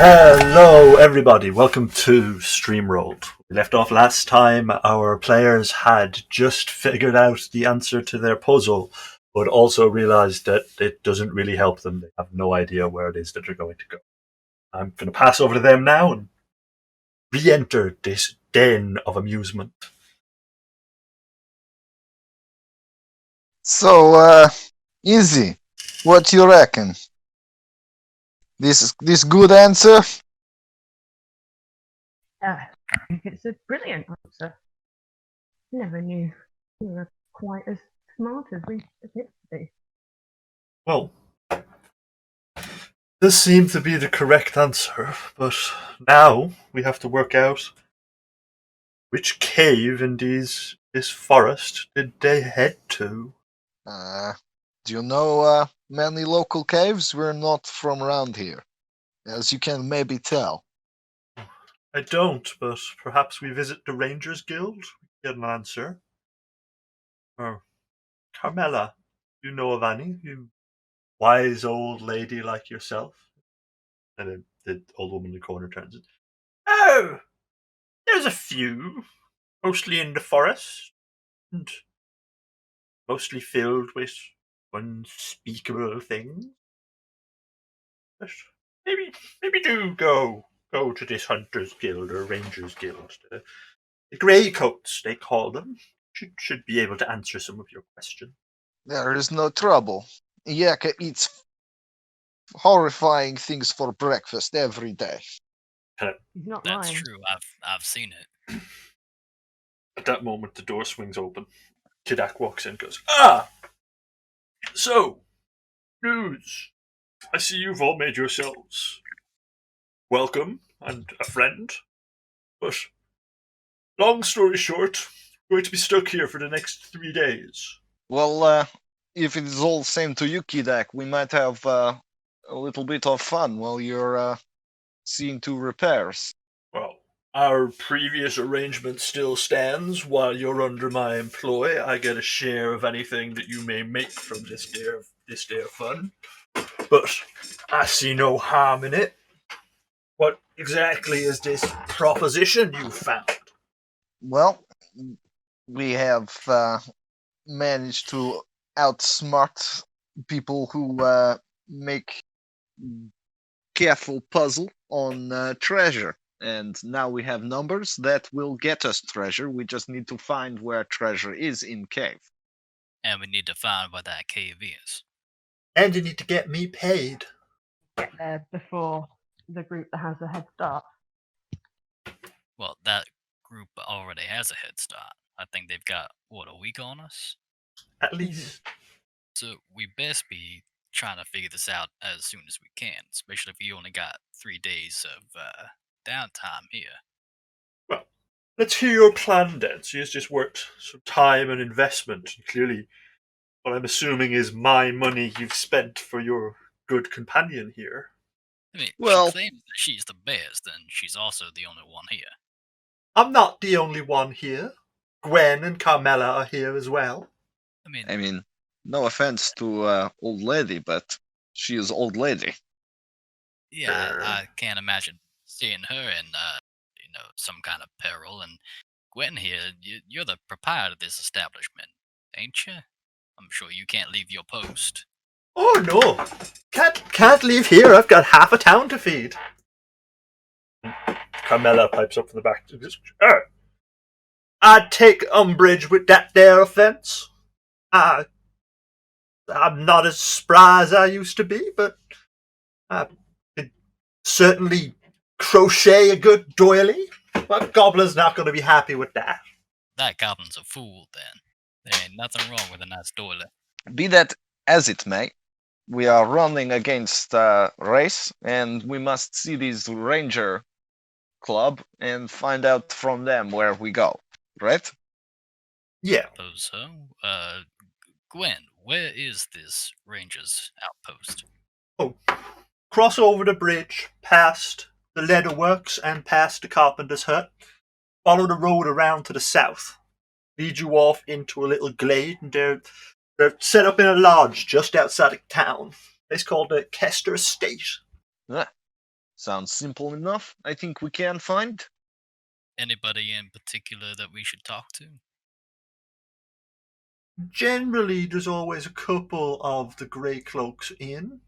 Hello, everybody. Welcome to Streamrolled. We left off last time. Our players had just figured out the answer to their puzzle, but also realized that it doesn't really help them. They have no idea where it is that they're going to go. I'm going to pass over to them now and re-enter this den of amusement. So, easy. What you reckon? This good answer? I think it's a brilliant answer. Never knew you were quite as smart as we appear to be. Well, this seemed to be the correct answer, but now we have to work out which cave in this forest did they head to. Do you know many local caves? We're not from around here, as you can maybe tell. I don't, but perhaps we visit the Rangers Guild? Get an answer. Or Carmela, you know of any? You wise old lady like yourself? And then the old woman in the corner turns it. Oh, there's a few, mostly in the forest, and mostly filled with unspeakable things. But maybe do go to this Hunters Guild or Rangers Guild. The Greycoats, they call them. Should be able to answer some of your questions. There is no trouble. Yaka eats horrifying things for breakfast every day. He's not That's lying. true. I've seen it. At that moment, the door swings open. Kidak walks in and goes, "Ah! So, news. I see you've all made yourselves welcome and a friend. But, long story short, we're going to be stuck here for the next 3 days. Well, if it is all same to you, Kidak, we might have a little bit of fun while you're seeing to repairs. Well, our previous arrangement still stands. While you're under my employ, I get a share of anything that you may make from this day of fun. But I see no harm in it. What exactly is this proposition you found? Well, we have managed to outsmart people who make careful puzzle on treasure. And now we have numbers that will get us treasure. We just need to find where treasure is in cave. And we need to find where that cave is. And you need to get me paid. Get there before the group that has a head start. Well, that group already has a head start. I think they've got, a week on us? At least. So we best be trying to figure this out as soon as we can, especially if you only got 3 days of downtime here. Well, let's hear your plan then. So you've just worked some time and investment. Clearly, what I'm assuming is my money you've spent for your good companion here. I mean, Well- she claims that she's the best, and she's also the only one here. I'm not the only one here. Gwen and Carmela are here as well. I mean, No offense to old lady, but she is old lady. yeah, I can't imagine seeing her in, some kind of peril. And Gwen here, you're the proprietor of this establishment, ain't you? I'm sure you can't leave your post. Oh no! Can't leave here. I've got half a town to feed. Carmela pipes up from the back. I'd take umbrage with that there offence. I'm not as spry as I used to be, but I could certainly crochet a good doily. But Gobbler's not going to be happy with that. That goblin's a fool, then. There ain't nothing wrong with a nice doily. Be that as it may, we are running against race, and we must see this ranger club and find out from them where we go, right? Yeah. Suppose so. Gwen, where is this ranger's outpost? Oh, cross over the bridge, past the leather works and past the carpenter's hut. Follow the road around to the south. Lead you off into a little glade, and they're set up in a lodge just outside of town. It's called the Kester Estate. Sounds simple enough. I think we can find. Anybody in particular that we should talk to? Generally, there's always a couple of the Grey Cloaks in,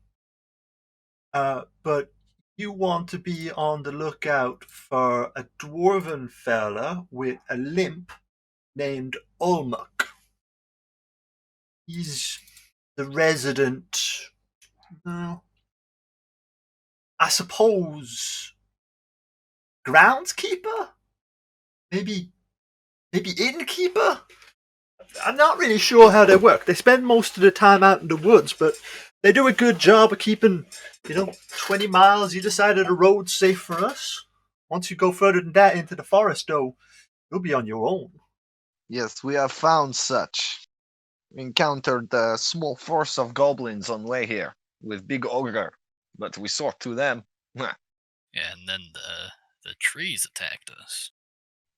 but you want to be on the lookout for a dwarven fella with a limp named Olmuk. He's the resident, I suppose, groundskeeper? Maybe innkeeper? I'm not really sure how they work. They spend most of the time out in the woods, but they do a good job of keeping, 20 miles either side of the road safe for us. Once you go further than that into the forest, though, you'll be on your own. Yes, we have found such. We encountered a small force of goblins on way here, with big ogre, but we saw through them. Yeah, and then the trees attacked us.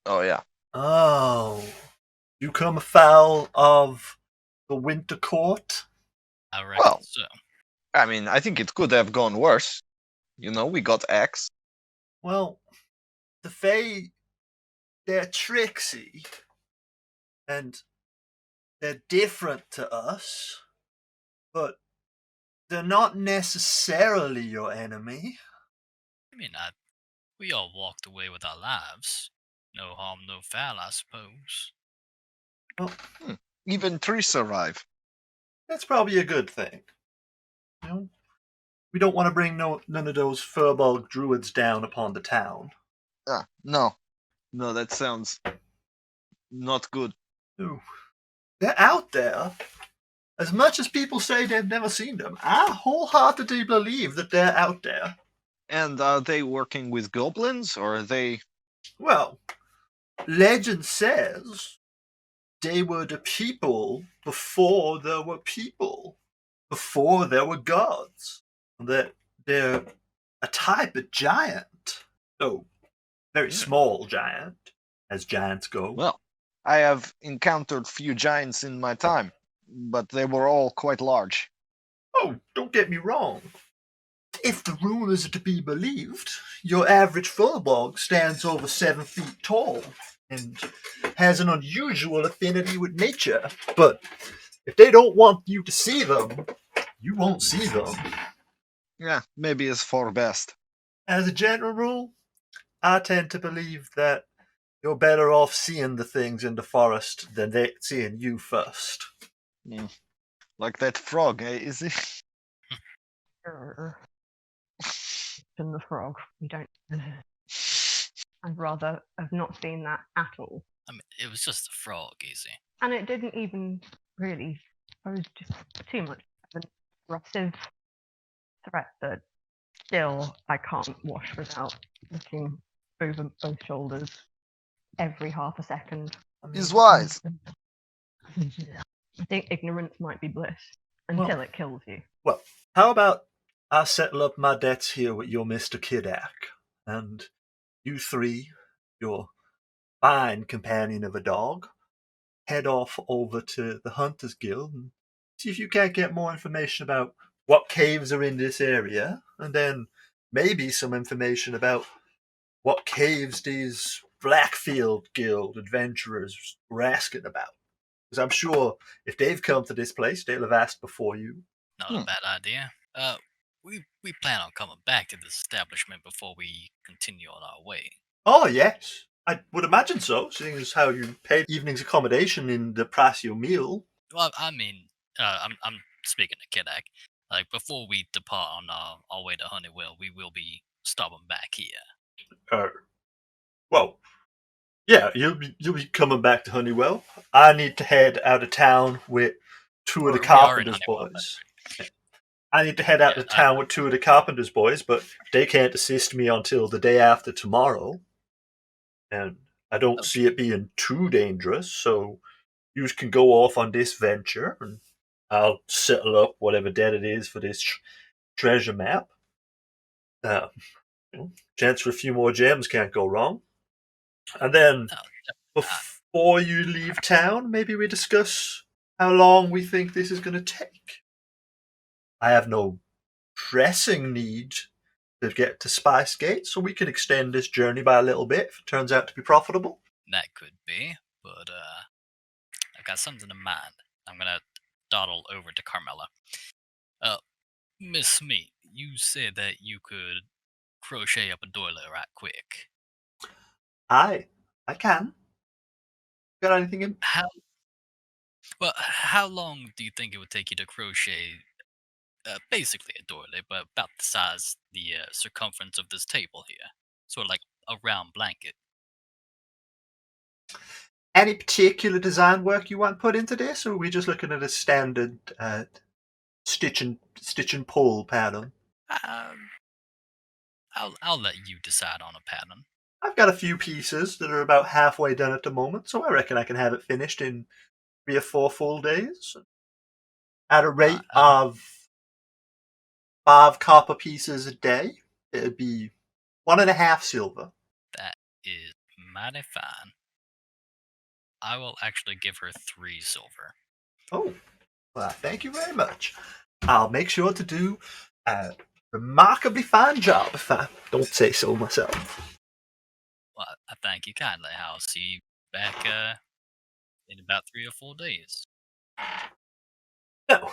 Oh yeah. Oh, you come afoul of the Winter Court? I reckon Well, so. I mean, I think it could have gone worse. We got axed. Well, the Fae, they're tricksy, and they're different to us, but they're not necessarily your enemy. I mean, we all walked away with our lives. No harm, no foul, I suppose. Well, Even 3 survive. that's probably a good thing. We don't want to bring none of those furball druids down upon the town. No, that sounds not good. Ooh. They're out there. As much as people say they've never seen them, I wholeheartedly believe that they're out there. And are they working with goblins, or are they... Well, legend says they were the people before there were people, before there were gods. That they're a type of giant. Oh, very small giant, as giants go. Well, I have encountered few giants in my time, but they were all quite large. Oh, don't get me wrong. If the rumors are to be believed, your average furbog stands over 7 feet tall and has an unusual affinity with nature. But if they don't want you to see them, you won't see them. Yeah, maybe it's for best. As a general rule, I tend to believe that you're better off seeing the things in the forest than they seeing you first. Like that frog, is he? Than the frog. We don't. I'd rather have not seen that at all. I mean, it was just a frog, easy. And it didn't even really pose just too much of an aggressive threat, but still, I can't wash without looking over both shoulders every half a second. He's wise. I think ignorance might be bliss until it kills you. Well, how about I settle up my debts here with your Mr. Kidak, and you three, your fine companion of a dog, head off over to the Hunters Guild and see if you can't get more information about what caves are in this area, and then maybe some information about what caves these Blackfield Guild adventurers were asking about. Because I'm sure if they've come to this place, they'll have asked before you. Not a bad idea. We plan on coming back to this establishment before we continue on our way. Oh, yes. I would imagine so, seeing as how you paid evening's accommodation in the price of your meal. Well, I mean, I'm speaking to Kidak. Like, before we depart on our way to Honeywell, we will be stopping back here. Well, yeah, you'll be coming back to Honeywell. I need to head out of town with two of the We are in carpenter's Honeywell, boys. I need to head out of town with two of the carpenter's boys, but they can't assist me until the day after tomorrow. And I don't see it being too dangerous, so you can go off on this venture, and I'll settle up whatever debt it is for this treasure map. Chance for a few more gems can't go wrong. And then, before you leave town, maybe we discuss how long we think this is going to take. I have no pressing need to get to Spice Gate, so we can extend this journey by a little bit if it turns out to be profitable. That could be, but I've got something in mind. I'm gonna dawdle over to Carmela. Miss Smith, you said that you could crochet up a doily right quick. I can. Got anything in? How long do you think it would take you to crochet basically a doily, but about the size, the circumference of this table here? Sort of like a round blanket. Any particular design work you want put into this, or are we just looking at a standard stitch and pull pattern? I'll let you decide on a pattern. I've got a few pieces that are about halfway done at the moment, so I reckon I can have it finished in 3 or 4 full days. At a rate of 5 copper pieces a day, it'd be 1.5 silver. That is mighty fine. I will actually give her 3 silver. Oh, well, thank you very much. I'll make sure to do a remarkably fine job, if I don't say so myself. Well, I thank you kindly. I'll see you back in about 3 or 4 days. Now,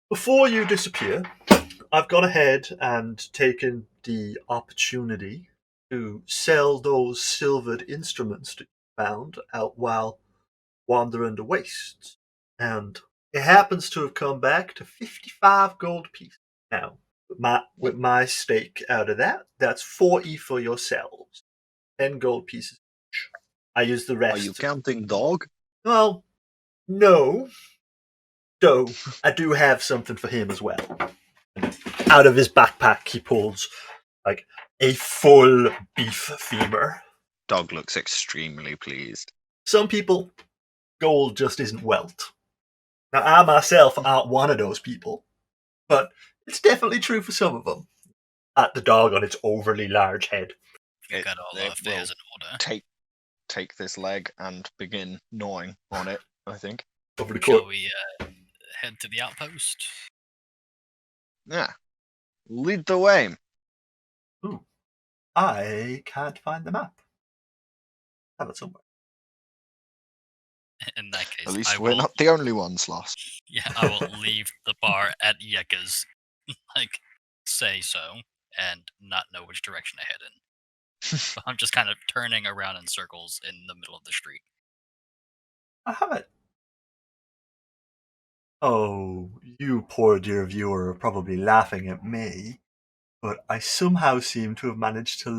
before you disappear, I've gone ahead and taken the opportunity to sell those silvered instruments that you found out while wandering the wastes. And it happens to have come back to 55 gold pieces. Now, with my stake out of that, that's 40 for yourselves. 10 gold pieces each. I use the rest. Are you counting dog? Well, no. Though, I do have something for him as well. Out of his backpack, he pulls like a full beef femur. Dog looks extremely pleased. Some people, gold just isn't wealth. Now, I myself aren't one of those people, but it's definitely true for some of them. At the dog on its overly large head. You've got all our affairs in order. Take this leg and begin gnawing on it, I think. Over the Shall court. we head to the outpost? Yeah. Lead the way. Ooh, I can't find the map. I have it somewhere. In that case, At least we're not the only ones lost. Yeah, I will leave the bar at Yeka's, say so, and not know which direction to head in. So I'm just kind of turning around in circles in the middle of the street. I have it. Oh, you poor dear viewer are probably laughing at me, but I somehow seem to have managed to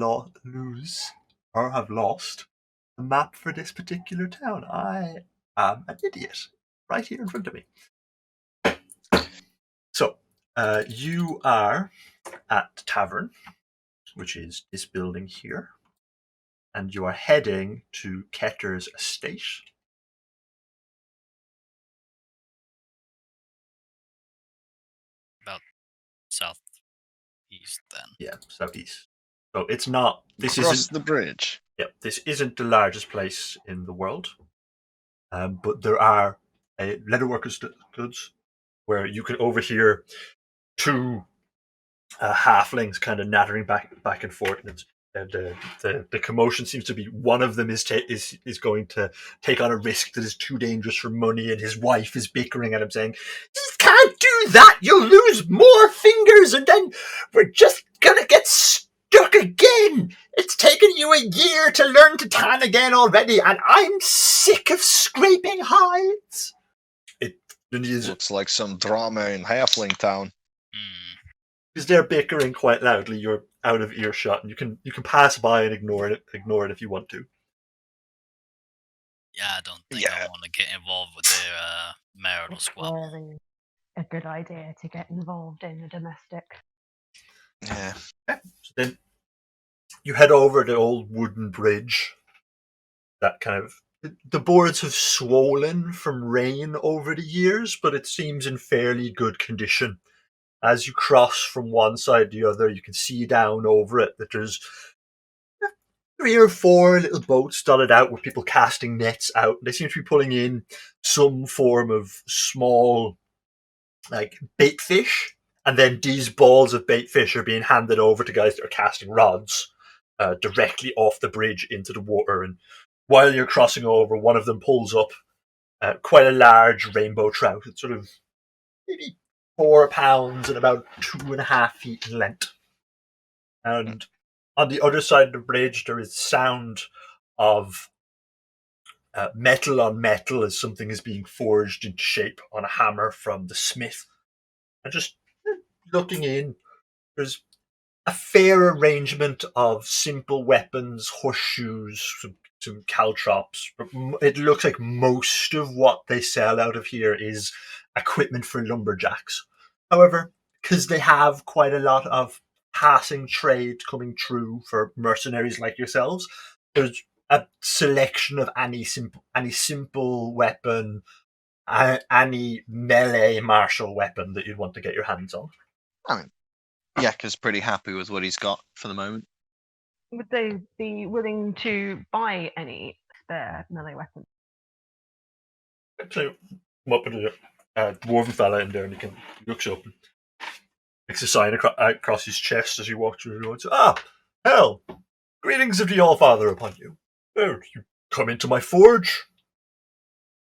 lose, or have lost, the map for this particular town. I am an idiot. Right here in front of me. So, you are at the tavern, which is this building here, and you are heading to Ketter's estate. About southeast, then. Yeah, southeast. So it's not. This Across isn't the bridge. Yeah, this isn't the largest place in the world, but there are leatherworkers' goods where you can overhear 2 halflings kind of nattering back and forth, and the commotion seems to be one of them is going to take on a risk that is too dangerous for money, and his wife is bickering at him saying, "You can't do that! You'll lose more fingers, and then we're just gonna get stuck again! It's taken you a year to learn to tan again already, and I'm sick of scraping hides." It looks like some drama in Halfling Town. Because they're bickering quite loudly, you're out of earshot, and you can pass by and ignore it if you want to. Yeah, I don't think I want to get involved with their marital squabble. Really a good idea to get involved in a domestic. Yeah. So then you head over the old wooden bridge. That kind of the boards have swollen from rain over the years, but it seems in fairly good condition. As you cross from one side to the other, you can see down over it that there's 3 or 4 little boats dotted out with people casting nets out. They seem to be pulling in some form of small, like, bait fish and then these balls of bait fish are being handed over to guys that are casting rods directly off the bridge into the water. And while you're crossing over, one of them pulls up quite a large rainbow trout. It's sort of maybe 4 pounds and about 2.5 feet in length. And on the other side of the bridge, there is sound of metal on metal as something is being forged into shape on a hammer from the smith. And just looking in, there's a fair arrangement of simple weapons, horseshoes, some caltrops. But it looks like most of what they sell out of here is equipment for lumberjacks. However, because they have quite a lot of passing trade coming through for mercenaries like yourselves, there's a selection of any simple weapon, any melee martial weapon that you'd want to get your hands on. I mean, Yakka's pretty happy with what he's got for the moment. Would they be willing to buy any spare melee weapons? So, come up with a dwarven fella in there, and he looks up and makes a sign across his chest as you walk through the road. Ah, hell! Greetings of the All-Father upon you. Oh, you come into my forge.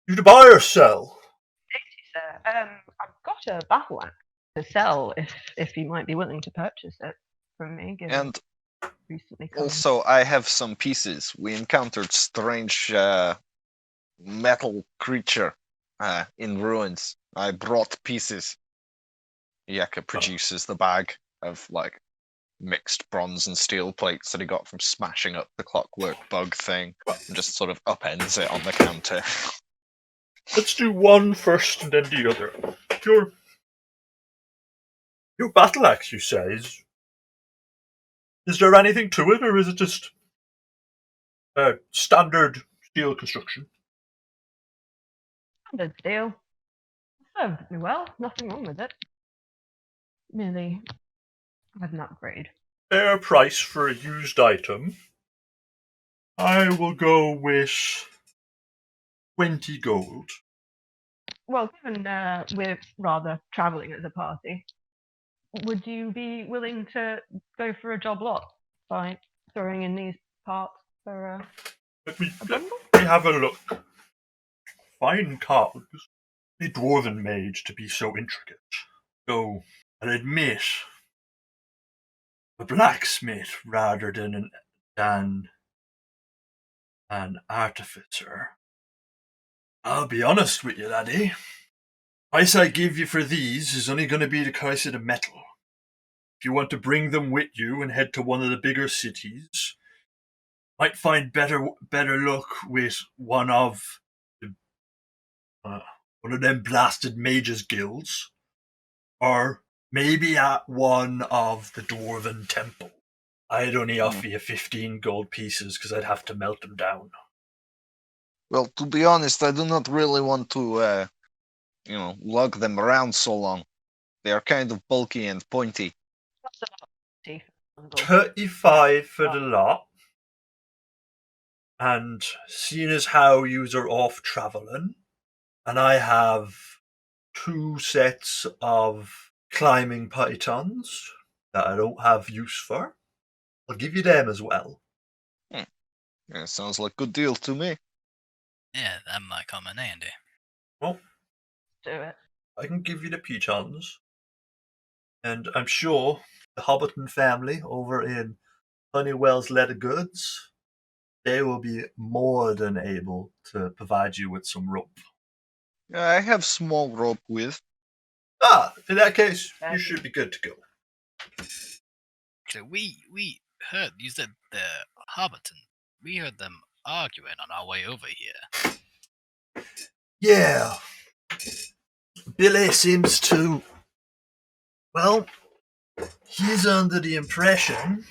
You to buy or sell? Sir, I've got a battle axe to sell if you might be willing to purchase it from me. Given And recently come in. also, I have some pieces. We encountered strange metal creature in ruins. I brought pieces. Yakka produces the bag of like mixed bronze and steel plates that he got from smashing up the clockwork bug thing, and just sort of upends it on the counter. Let's do one first and then the other. Your battle axe, you say, is there anything to it, or is it just standard steel construction? Standard steel. Served me well. Nothing wrong with it. Merely had an upgrade. Fair price for a used item. I will go with 20 gold. Well, given we're rather travelling as a party, would you be willing to go for a job lot by throwing in these parts for Let me a bundle? have a look. Fine cards. The dwarven mage to be so intricate. Though, I'll admit, a blacksmith rather than an artificer. I'll be honest with you, laddie. Price I give you for these is only going to be the price of the metal. If you want to bring them with you and head to one of the bigger cities, might find better luck with one of them blasted mages guilds, or maybe at one of the dwarven temple. I'd only offer you 15 gold pieces because I'd have to melt them down. Well, to be honest, I do not really want to, lug them around so long. They are kind of bulky and pointy. What's about 35 for the lot. And seeing as how yous are off travelling, and I have 2 sets of climbing pythons that I don't have use for, I'll give you them as well. Yeah, sounds like a good deal to me. Yeah, that might come in handy. Well, do it? I can give you the pythons, and I'm sure the Hobbiton family over in Honeywell's Leather Goods, they will be more than able to provide you with some rope. I have small rope with. In that case, you should be good to go. So we heard you said the Hobbiton. We heard them arguing on our way over here. Yeah. Billy seems to... Well, he's under the impression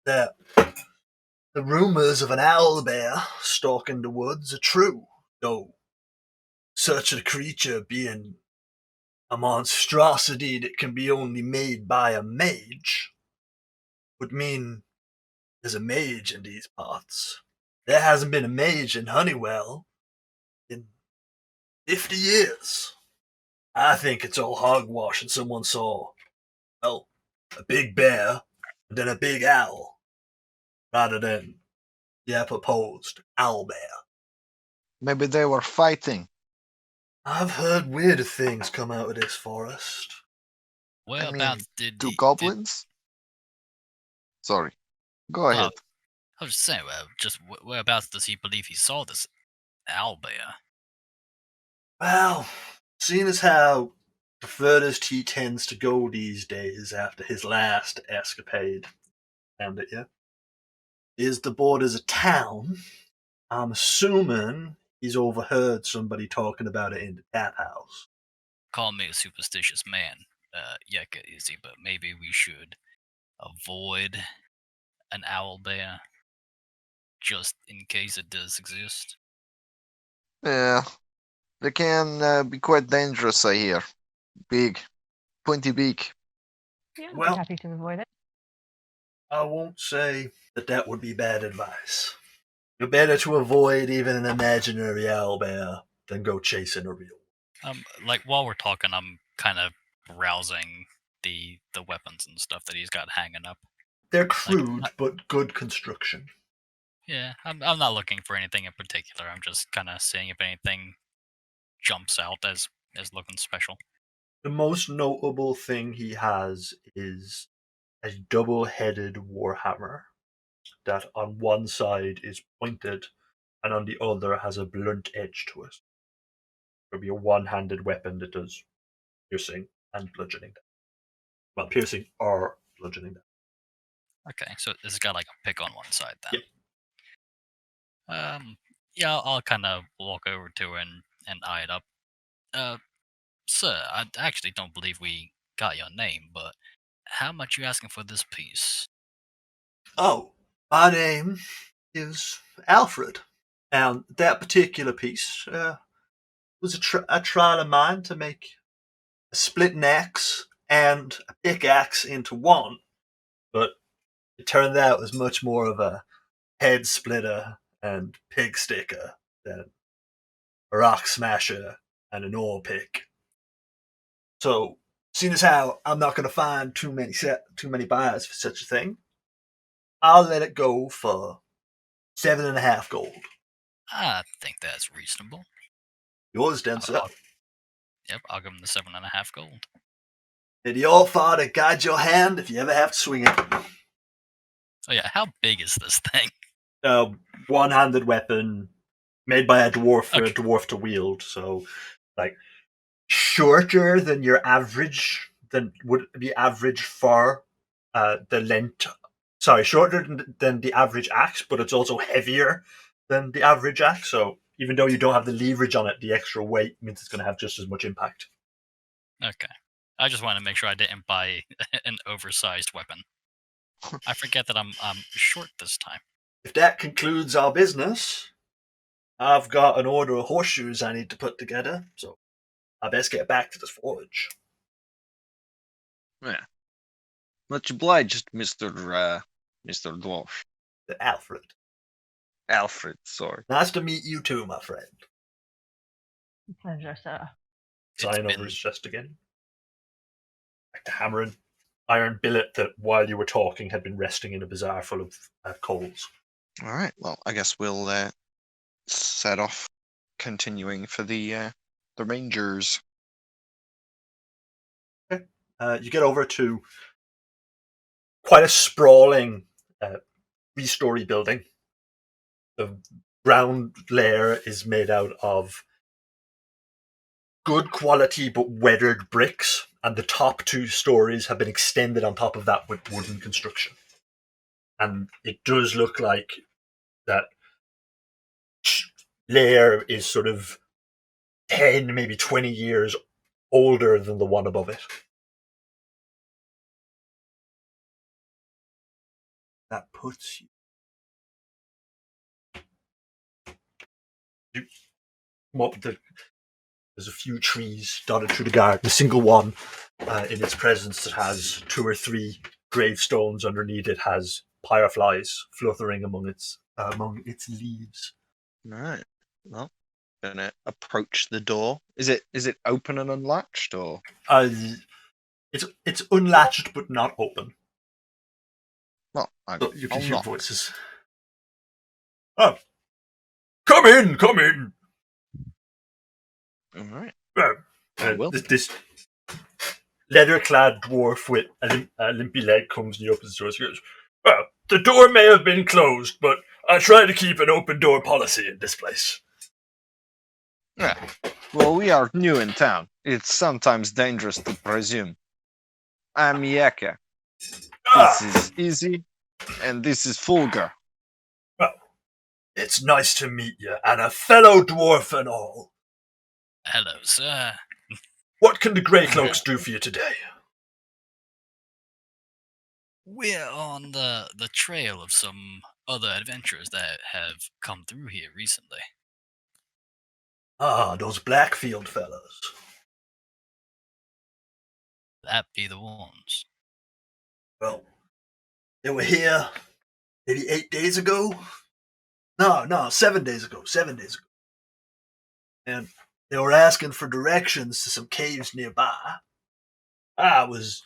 that the rumours of an owlbear stalking the woods are true, though such a creature being a monstrosity that can be only made by a mage would mean there's a mage in these parts. There hasn't been a mage in Honeywell in 50 years. I think it's all hogwash and someone saw Well, a big bear and then a big owl, rather than the proposed owl bear. Maybe they were fighting. I've heard weirder things come out of this forest. Whereabouts did two he? goblins? Sorry. Go ahead. I was just saying, whereabouts does he believe he saw this owl bear? Well, seeing as how the furthest he tends to go these days after his last escapade, and it, yeah, is the borders of town. I'm assuming he's overheard somebody talking about it in the tap house. Call me a superstitious man, Yeka Izzy, but maybe we should avoid an owl bear just in case it does exist. Yeah. They can be quite dangerous, I hear. Big. Pointy beak. Yeah, I'd Well- be happy to avoid it. I won't say that would be bad advice. You're better to avoid even an imaginary owlbear than go chasing a real one. Like while we're talking, I'm kind of browsing the weapons and stuff that he's got hanging up. They're crude, but good construction. Yeah, I'm not looking for anything in particular. I'm just kind of seeing if anything jumps out as looking special. The most notable thing he has is a double-headed warhammer that on one side is pointed and on the other has a blunt edge to it. It'll be a one-handed weapon that does piercing and bludgeoning. Well, piercing or bludgeoning. Okay, so it's got like a pick on one side then. Yep. Yeah, I'll kind of walk over to it and eye it up. Sir, I actually don't believe we got your name, but how much you asking for this piece? Oh, my name is Alfred, and that particular piece was a trial of mine to make a splitting axe and a pickaxe into one, but it turned out it was much more of a head splitter and pig sticker than a rock smasher and an ore pick. So, seeing as how I'm not going to find too many buyers for such a thing, I'll let it go for 7.5 gold. I think that's reasonable. Yours, then, sir. Yep, I'll give him the 7.5 gold. And your father guide your hand if you ever have to swing it. Oh yeah, how big is this thing? One-handed weapon made by a dwarf for Okay. a dwarf to wield. So, like, shorter than your average, than would be average for the length. Sorry, shorter than the average axe, but it's also heavier than the average axe. So even though you don't have the leverage on it, the extra weight means it's going to have just as much impact. Okay. I just want to make sure I didn't buy an oversized weapon. I forget that I'm short this time. If that concludes our business, I've got an order of horseshoes I need to put together, so I best get back to this forge. Yeah. Much obliged, Mr. Dwarf. Alfred. Alfred, sorry. Nice to meet you too, my friend. Pleasure, sir. Sign over his chest again. Back to hammering. Iron billet that, while you were talking, had been resting in a bazaar full of coals. All right. Well, I guess we'll set off, continuing for the Rangers. You get over to quite a sprawling three-story building. The ground layer is made out of good quality but weathered bricks, and the top 2 stories have been extended on top of that with wooden construction. And it does look like that layer is sort of 10, maybe 20 years older than the one above it. That puts you there's a few trees dotted through the garden, a single one in its presence that has 2 or 3 gravestones underneath it has fireflies fluttering among its leaves. All right. Well, gonna approach the door. Is it open and unlatched, or? It's unlatched but not open. Well, So you can I'll hear knock. voices. Oh, come in, come in. All right. And Well. this leather-clad dwarf with a limpy leg comes and he opens the door. He goes, "Well, the door may have been closed, but I try to keep an open door policy in this place." Yeah. Well, we are new in town. It's sometimes dangerous to presume. I'm Yaka. This is Easy, and this is Fulgur. Well, it's nice to meet you, and a fellow dwarf and all. Hello, sir. What can the Grey Cloaks do for you today? We're on the trail of some other adventurers that have come through here recently. Ah, those Blackfield fellows. That be the ones. Well, they were here maybe 8 days ago. No, 7 days ago. 7 days ago. And they were asking for directions to some caves nearby. I was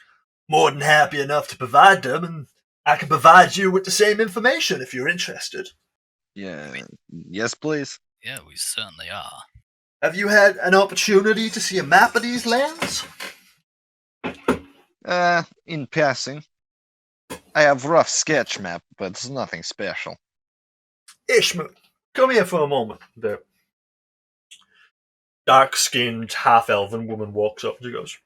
more than happy enough to provide them, and I can provide you with the same information if you're interested. Yeah. Yes, please. Yeah, we certainly are. Have you had an opportunity to see a map of these lands? In passing. I have rough sketch map, but it's nothing special. Ishmael, come here for a moment. The dark-skinned, half-elven woman walks up and she goes,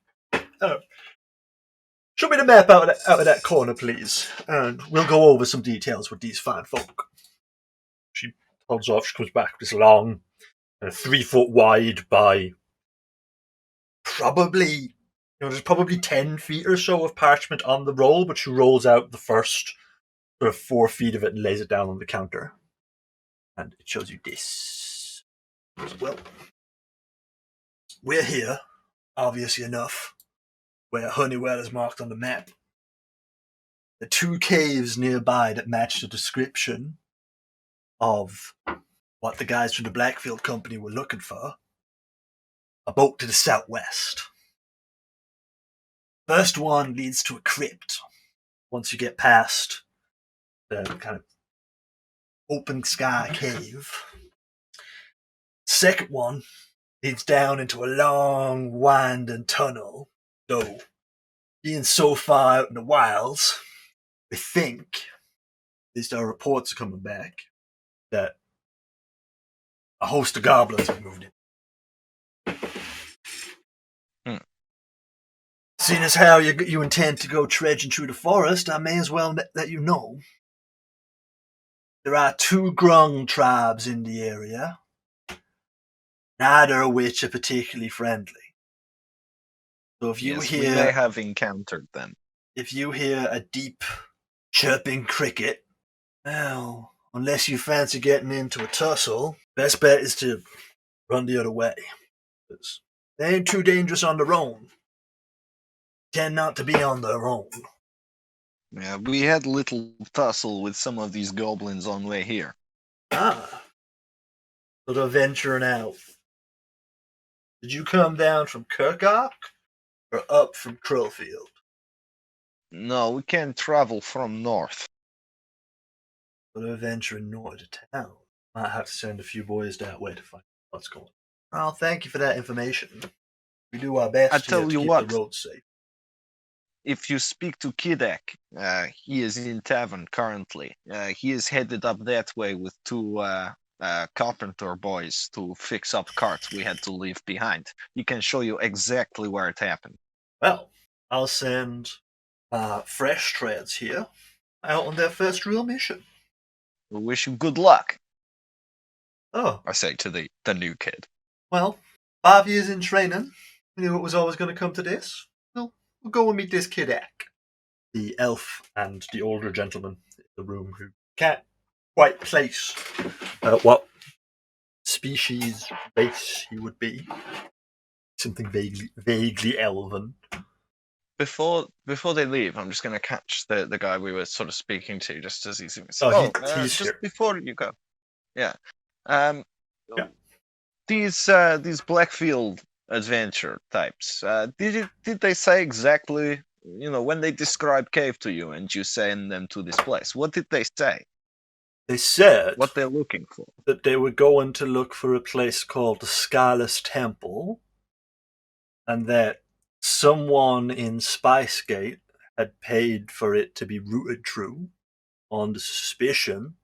"Show me the map out of that corner, please, and we'll go over some details with these fine folk." She holds off. She comes back with this long, 3 foot wide by probably, there's probably 10 feet or so of parchment on the roll, but she rolls out the first sort of 4 feet of it and lays it down on the counter. And it shows you this. Well, we're here, obviously enough, where Honeywell is marked on the map. The 2 caves nearby that match the description of what the guys from the Blackfield Company were looking for. A boat to the southwest. First one leads to a crypt. Once you get past the kind of open sky cave. Second one leads down into a long, winding tunnel. Though, being so far out in the wilds, we think, at least our reports are coming back, that a host of goblins have moved in. Seeing as how you intend to go trudging through the forest, I may as well let you know. There are 2 Grung tribes in the area, neither of which are particularly friendly. So if you We may hear have encountered them. if you hear a deep chirping cricket, well, unless you fancy getting into a tussle, best bet is to run the other way. They ain't too dangerous on their own. Tend not to be on their own. Yeah, we had little tussle with some of these goblins on way here. Ah. So they're venturing out. Did you come down from Kirkok or up from Krillfield? No, we can travel from north. So they're venturing north of town. Might have to send a few boys that way to find out what's going on. Well, thank you for that information. We do our best I here tell to you keep what. the roads safe. If you speak to Kidek, he is in tavern currently. He is headed up that way with 2 carpenter boys to fix up carts we had to leave behind. He can show you exactly where it happened. Well, I'll send fresh treads here out on their first real mission. We wish you good luck, Oh, I say to the new kid. well, 5 years in training. We knew it was always going to come to this. We'll go and meet this kid Eck. The elf and the older gentleman in the room who can't quite place what species, race he would be. Something vaguely elven. Before they leave, I'm just going to catch the guy we were sort of speaking to, just as he's He's just here. before you go. Yeah. Yeah. These Blackfield adventure types. Did they say exactly, when they describe cave to you and you send them to this place? What did they say? They said What they're looking for? that they were going to look for a place called the Skyless Temple, and that someone in Spicegate had paid for it to be routed through on the suspicion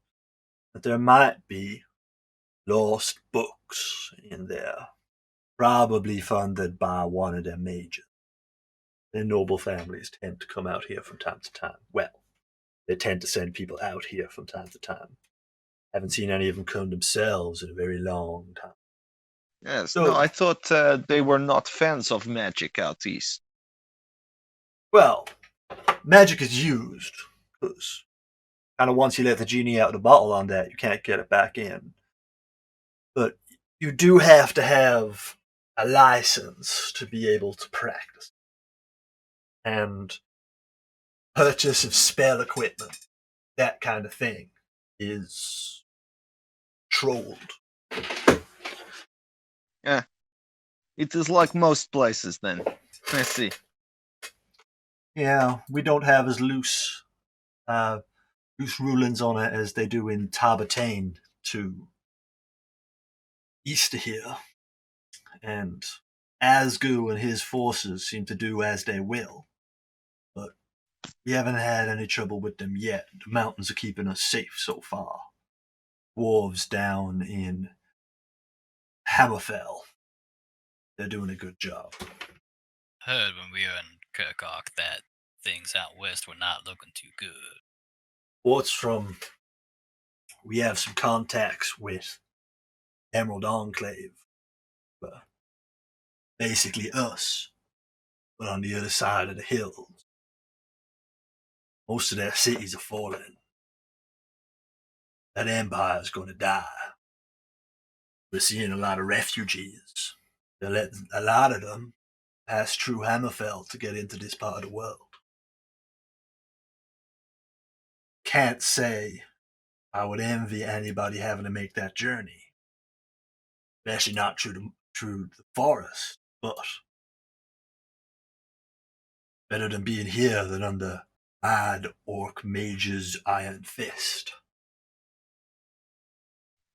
that there might be lost books in there, probably funded by one of their majors. The noble families tend to come out here from time to time. Well, they tend to send people out here from time to time. Haven't seen any of them come themselves in a very long time. Yes. So, No, I thought they were not fans of magic out east. well, magic is used, because kind of once you let the genie out of the bottle on that, you can't get it back in. But you do have to have a license to be able to practice. And purchase of spell equipment, that kind of thing, is trolled. Yeah. It is like most places then. I see. Yeah, we don't have as loose rulings on it as they do in Tabatane to east of here. And Asgu and his forces seem to do as they will. But we haven't had any trouble with them yet. The mountains are keeping us safe so far. Dwarves down in Hammerfell, they're doing a good job. Heard when we were in Kirkok that things out west were not looking too good. What's from we have some contacts with Emerald Enclave. Basically us, but on the other side of the hills. Most of their cities are falling. That empire's going to die. We're seeing a lot of refugees. They're letting a lot of them pass through Hammerfell to get into this part of the world. Can't say I would envy anybody having to make that journey, especially not through the forest. But better than being here than under mad orc mage's iron fist.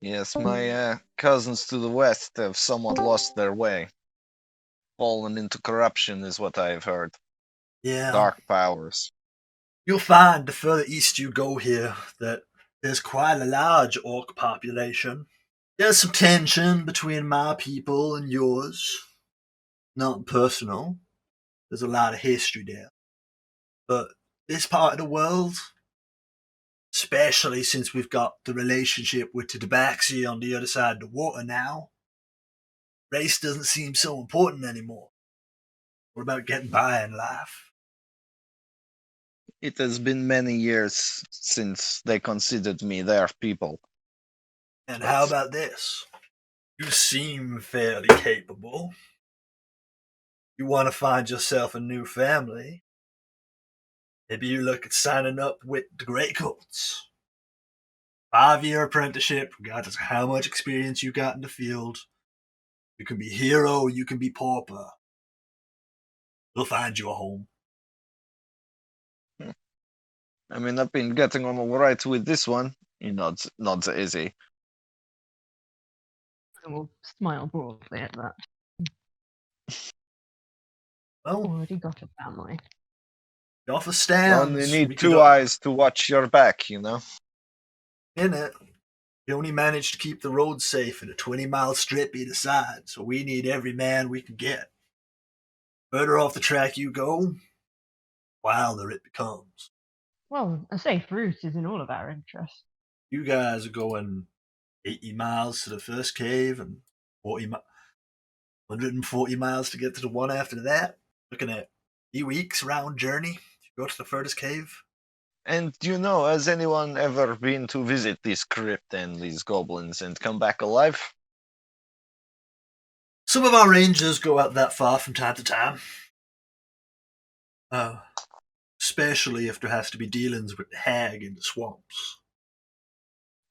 Yes, my cousins to the west have somewhat lost their way. Fallen into corruption is what I've heard. Yeah. Dark powers. You'll find the further east you go here that there's quite a large orc population. There's some tension between my people and yours. Not personal. There's a lot of history there. But this part of the world, especially since we've got the relationship with the Tabaxi on the other side of the water now, race doesn't seem so important anymore. What about getting by in life? It has been many years since they considered me their people. And how about this? You seem fairly capable. You want to find yourself a new family. Maybe you look at signing up with the Greycoats. 5-year apprenticeship, regardless of how much experience you got in the field. You can be hero, you can be pauper. We'll find you a home. I mean, I've been getting on all right with this one. He nods easy. I will smile broadly at that. Well, Already got a family. the offer You stands. only We need could two eyes to watch your back, in it. We only managed to keep the road safe in a 20-mile strip either side, so we need every man we can get. Further off the track you go, wilder it becomes. Well, a safe route is in all of our interests. You guys are going 80 miles to the first cave and 140 miles to get to the one after that. Looking at 3 weeks round journey to go to the furthest cave. And has anyone ever been to visit this crypt and these goblins and come back alive? Some of our rangers go out that far from time to time. Especially if there has to be dealings with the hag in the swamps.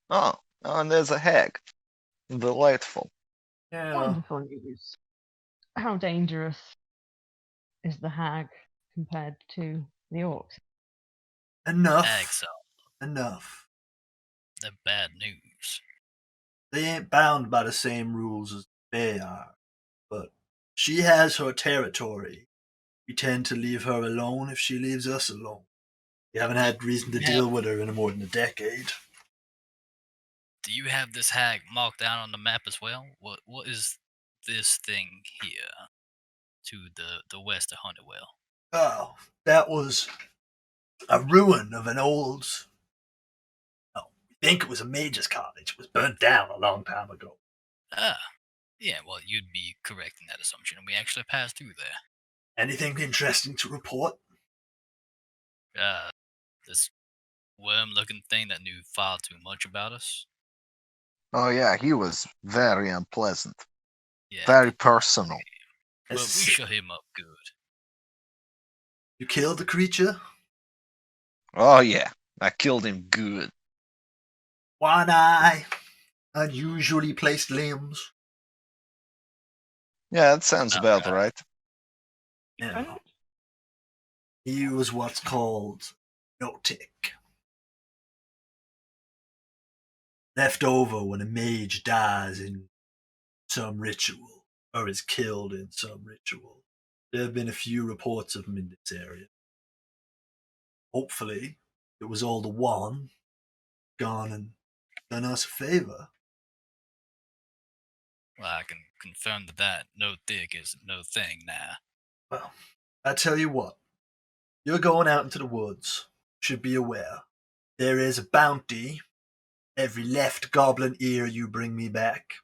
Oh, and there's a hag. Delightful. Yeah. Wonderful news. how dangerous is the hag compared to the orcs? Enough. Hags are Enough. the bad news. They ain't bound by the same rules as they are, but she has her territory. We tend to leave her alone if she leaves us alone. We haven't had reason to Yeah. deal with her in more than a decade. Do you have this hag marked down on the map as well? What is this thing here to the west of Honeywell? Oh, that was a ruin of an old. No, we think it was a mage's cottage. It was burnt down a long time ago. Ah, yeah, well, you'd be correct in that assumption. We actually passed through there. Anything interesting to report? This worm-looking thing that knew far too much about us. Oh yeah, he was very unpleasant, Yeah, very personal. but we Has- shut him up good. You killed the creature? Oh yeah, I killed him good. One eye, unusually placed limbs. Yeah, that sounds about right. Yeah. He was what's called notic. Left over when a mage dies in some ritual, or is killed in some ritual. There have been a few reports of him in this area. Hopefully, it was all the one gone and done us a favor. Well, I can confirm that no thick is no thing now. Well, I tell you what, you're going out into the woods. Should be aware. There is a bounty. Every left goblin ear you bring me back,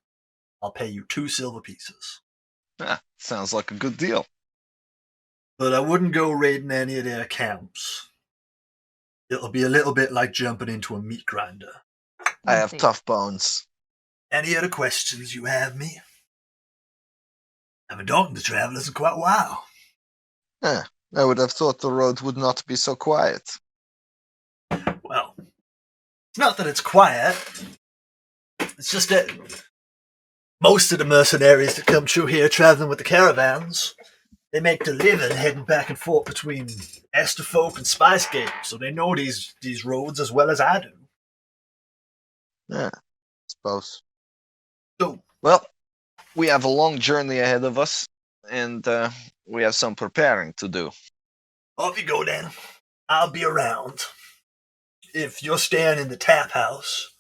I'll pay you 2 silver pieces. Ah, sounds like a good deal. But I wouldn't go raiding any of their camps. It'll be a little bit like jumping into a meat grinder. I have Indeed. tough bones. Any other questions you have me? I've been talking to travelers in quite a while. I would have thought the road would not be so quiet. Well, it's not that it's quiet. It's just that most of the mercenaries that come through here traveling with the caravans, they make their living heading back and forth between Esterfolk and Spicegate, so they know these roads as well as I do. Yeah, I suppose. So, Well, we have a long journey ahead of us, and we have some preparing to do. off you go then. I'll be around. If you're staying in the tap house,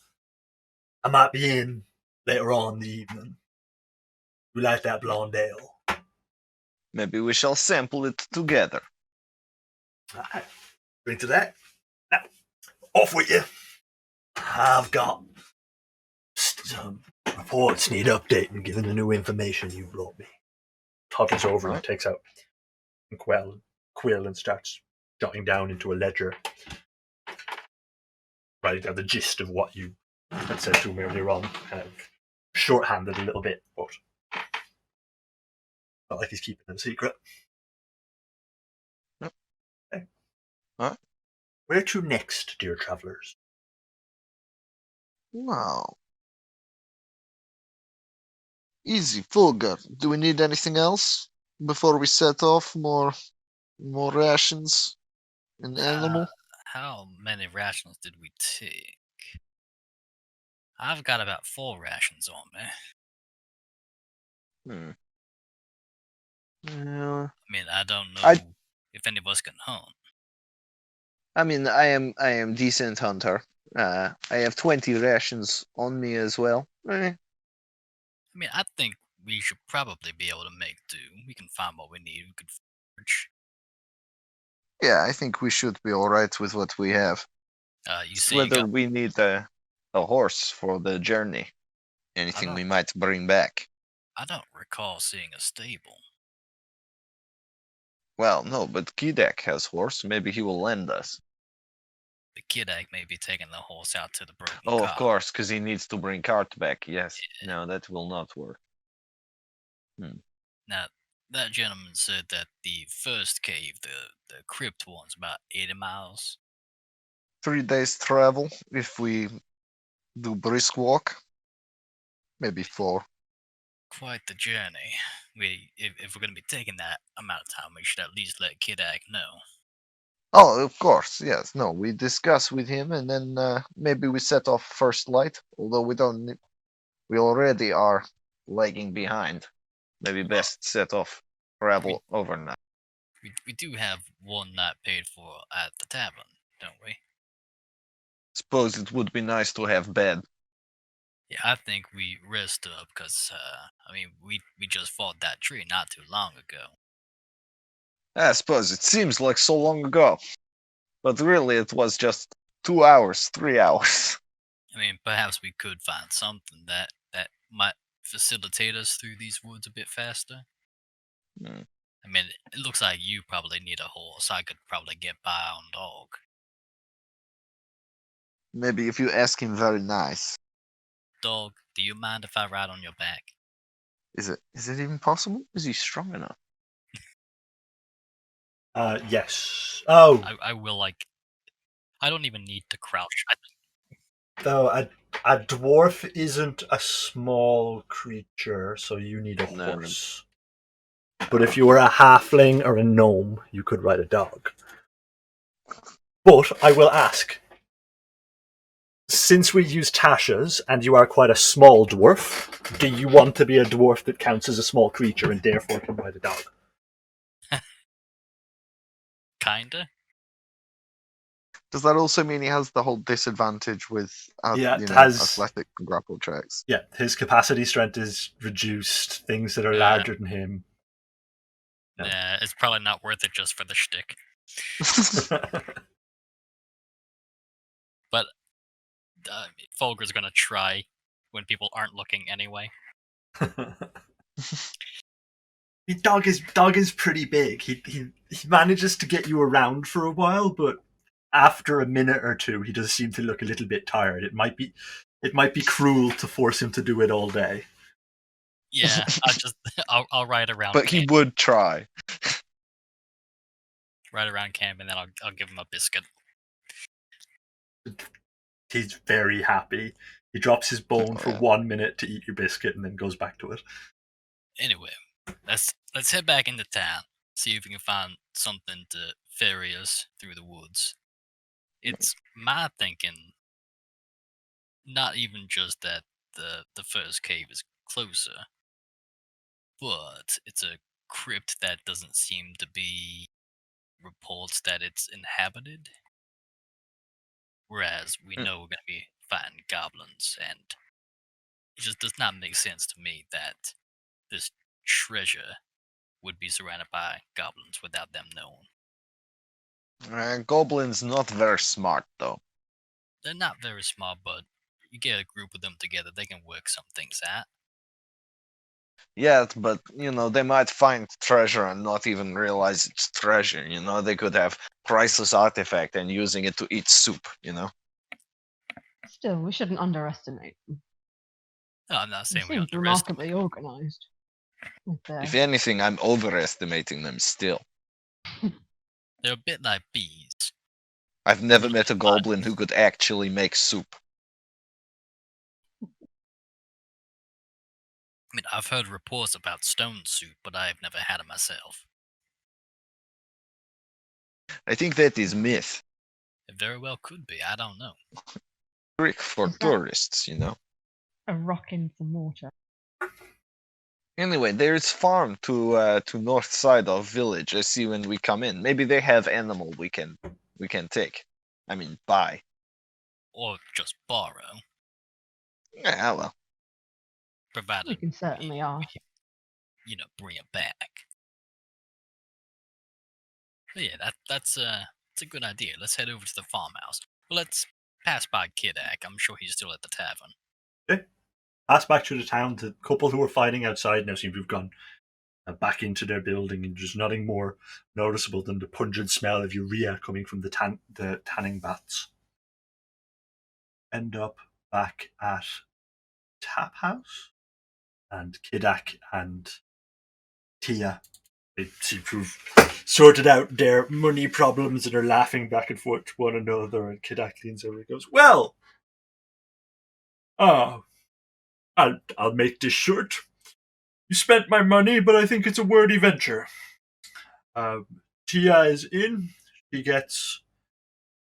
I might be in later on in the evening. We like that blonde ale. Maybe we shall sample it together. Alright, drink to that. Now, off with you. I've got some reports need updating given the new information you brought me. Toddles over and takes out a quill and starts jotting down into a ledger, writing down the gist of what you had said to him earlier on, kind of shorthanded a little bit, but not like he's keeping it a secret. Yep. Okay. Alright. Where to next, dear travellers? Wow. Easy, Fulgur. Do we need anything else before we set off? More rations and animal? How many rations did we take? I've got about 4 rations on me. Yeah. I mean, I don't know I- if any of us can hunt. I mean, I am decent hunter. I have 20 rations on me as well. I mean, I think we should probably be able to make do. We can find what we need. We could forage. Yeah, I think we should be all right with what we have. You It's say you whether got, we need a horse for the journey. Anything we might bring back. I don't recall seeing a stable. Well, no, but Kidak has horse. Maybe he will lend us. The Kidak may be taking the horse out to the broken Oh, cart. of course, because he needs to bring cart back. Yes. No, that will not work. Now, that gentleman said that the first cave, the crypt one's about 80 miles. 3 days travel if we do brisk walk. Maybe 4. Quite the journey. if we're gonna be taking that amount of time, we should at least let Kidak know. Oh, of course, yes. No, we discuss with him, and then maybe we set off first light. Although we don't, we already are lagging behind. Maybe best set off travel overnight. We do have one night paid for at the tavern, don't we? Suppose it would be nice to have bed. Yeah, I think we rest up because we just fought that tree not too long ago. I suppose it seems like so long ago, but really it was just 2 hours, 3 hours. I mean, perhaps we could find something that might facilitate us through these woods a bit faster. Hmm. I mean, it looks like you probably need a horse. I could probably get by on dog. Maybe if you ask him very nice. Dog, do you mind if I ride on your back? Is it even possible? Is he strong enough? Yes. Oh, I will I don't even need to crouch. though a dwarf isn't a small creature, so you need a No. horse. But if you were a halfling or a gnome, you could ride a dog. But I will ask, since we use Tasha's and you are quite a small dwarf, do you want to be a dwarf that counts as a small creature and therefore can ride a dog? Kinda. Does that also mean he has the whole disadvantage with Yeah, it has- athletic and grapple checks? Yeah, his capacity strength is reduced. Things that are Yeah. larger than him. Yeah. Yeah, it's probably not worth it just for the shtick. But Folger's gonna try when people aren't looking anyway. The dog is pretty big. He manages to get you around for a while, but after a minute or two, he does seem to look a little bit tired. It might be cruel to force him to do it all day. Yeah, I'll ride around. But he would try. Ride around camp, and then I'll give him a biscuit. He's very happy. He drops his bone Oh, for yeah. 1 minute to eat your biscuit and then goes back to it. Anyway, let's head back into town. See if we can find something to ferry us through the woods. It's my thinking, not even just that the first cave is closer, but it's a crypt that doesn't seem to be reports that it's inhabited. Whereas we know we're going to be fighting goblins, and it just does not make sense to me that this treasure would be surrounded by goblins without them knowing. Goblins not very smart though. They're not very smart, but you get a group of them together, they can work some things out. Yeah, but they might find treasure and not even realize it's treasure. They could have priceless artifact and using it to eat soup. Still, we shouldn't underestimate them. No, I'm not They saying we seem underestimate. remarkably organised. With their If anything, I'm overestimating them still. They're a bit like bees. I've never met a goblin who could actually make soup. I mean, I've heard reports about stone soup, but I've never had it myself. I think that is myth. It very well could be. I don't know. Trick for Is that- tourists. a rock in some water. Anyway, there is farm to north side of village. I see when we come in. Maybe they have animal we can take. I mean, buy. Or just borrow, Yeah, well. We provided can certainly ask. bring it back. But yeah, that's a good idea. Let's head over to the farmhouse. Well, let's pass by Kidak. I'm sure he's still at the tavern. Pass back through the town. The couple who were fighting outside now seem to have gone back into their building, and there's nothing more noticeable than the pungent smell of urea coming from the tanning baths. End up back at Tap House, and Kidak and Thia, they seem to have sorted out their money problems and are laughing back and forth to one another. And Kidak leans over and goes, "Well, I'll make this short. You spent my money, but I think it's a worthy venture. Thia is in. She gets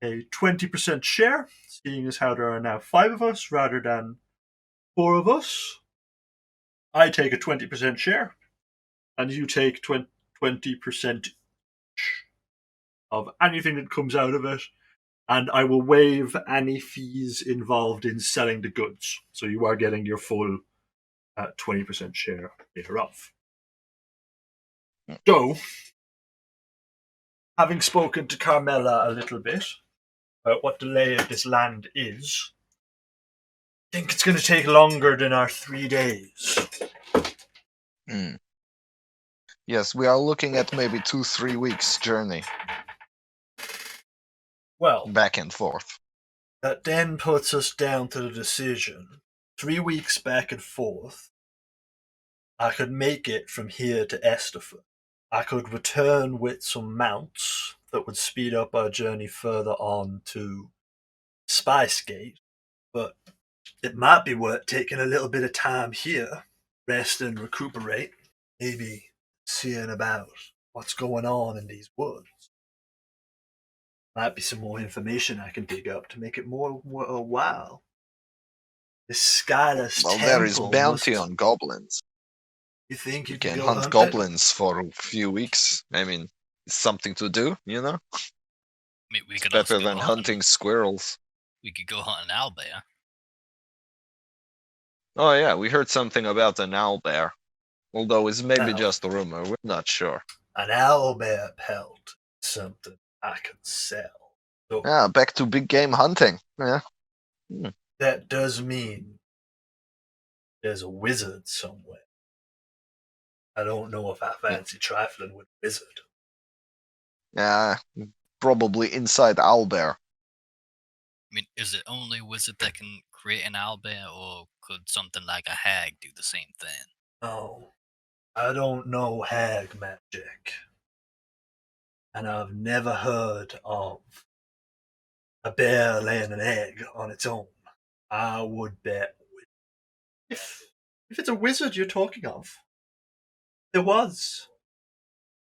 a 20% share, seeing as how there are now 5 of us rather than 4 of us. I take a 20% share, and you take 20% of anything that comes out of it, and I will waive any fees involved in selling the goods. So you are getting your full 20% share thereof. So, having spoken to Carmela a little bit about what the lay of this land is, I think it's going to take longer than our 3 days. Yes, we are looking at maybe 2-3 weeks journey Well, back and forth. that then puts us down to the decision. 3 weeks back and forth. I could make it from here to Estefa. I could return with some mounts that would speed up our journey further on to Spicegate, but it might be worth taking a little bit of time here, rest and recuperate, maybe seeing about what's going on in these woods. Might be some more information I can dig up to make it more worthwhile. This Skyless Well, temple there is bounty must... on goblins. You think you You can can go hunt hunt goblins for a few weeks. I mean, it's something to do, you know? I mean, we It's could also better go than hunting squirrels. We could go hunt an owlbear. Oh yeah, we heard something about an owlbear. Although it's maybe Now, just a rumor, we're not sure. an owlbear pelt is something I can sell. So Ah, back to big game hunting. Yeah. that does mean there's a wizard somewhere. I don't know if I fancy trifling with a wizard. Yeah, probably inside owlbear. I mean, is it only wizard that can create an owlbear, or could something like a hag do the same thing? Oh, I don't know hag magic. And I've never heard of a bear laying an egg on its own. I would bet if it's a wizard you're talking of, there was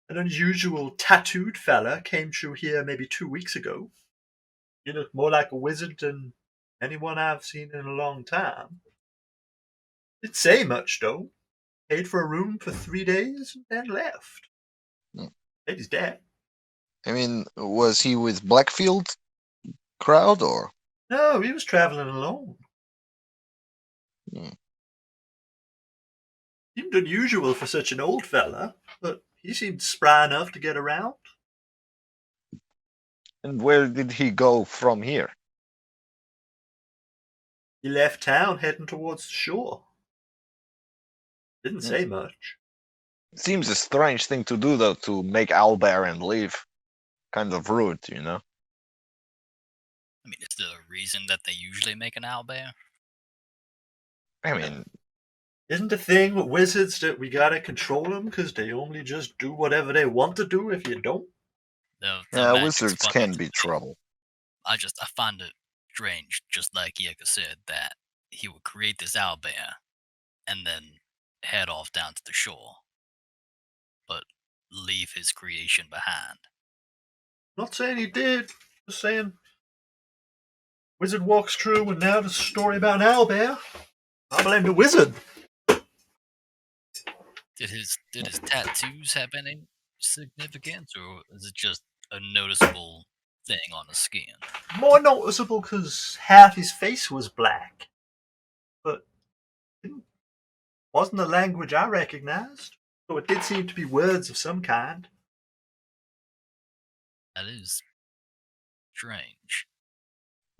an unusual tattooed fella came through here maybe 2 weeks ago. He looked more like a wizard than anyone I've seen in a long time. Didn't say much though. Paid for a room for 3 days and then left. Hmm. Said he's dead. I mean, was he with Blackfield crowd or? No, he was traveling alone. Hmm. Seemed unusual for such an old fella, but he seemed spry enough to get around. And where did he go from here? He left town heading towards the shore. Didn't Hmm. say much. Seems a strange thing to do, though, to make owlbear and leave. Kind of rude, you know? I mean, is there a reason that they usually make an owlbear? I mean, Isn't the thing with wizards that we gotta control them because they only just do whatever they want to do if you don't? Their magic's wizards funny can to be me. trouble. I find it strange, just like Yeka said, that he would create this owlbear and then head off down to the shore, but leave his creation behind. Not saying he did. Just saying wizard walks through and now the story about an owlbear. I blame the wizard. Did his tattoos have any significance, or is it just a noticeable thing on the skin? More noticeable because half his face was black. But it wasn't a language I recognized. So it did seem to be words of some kind. That is strange.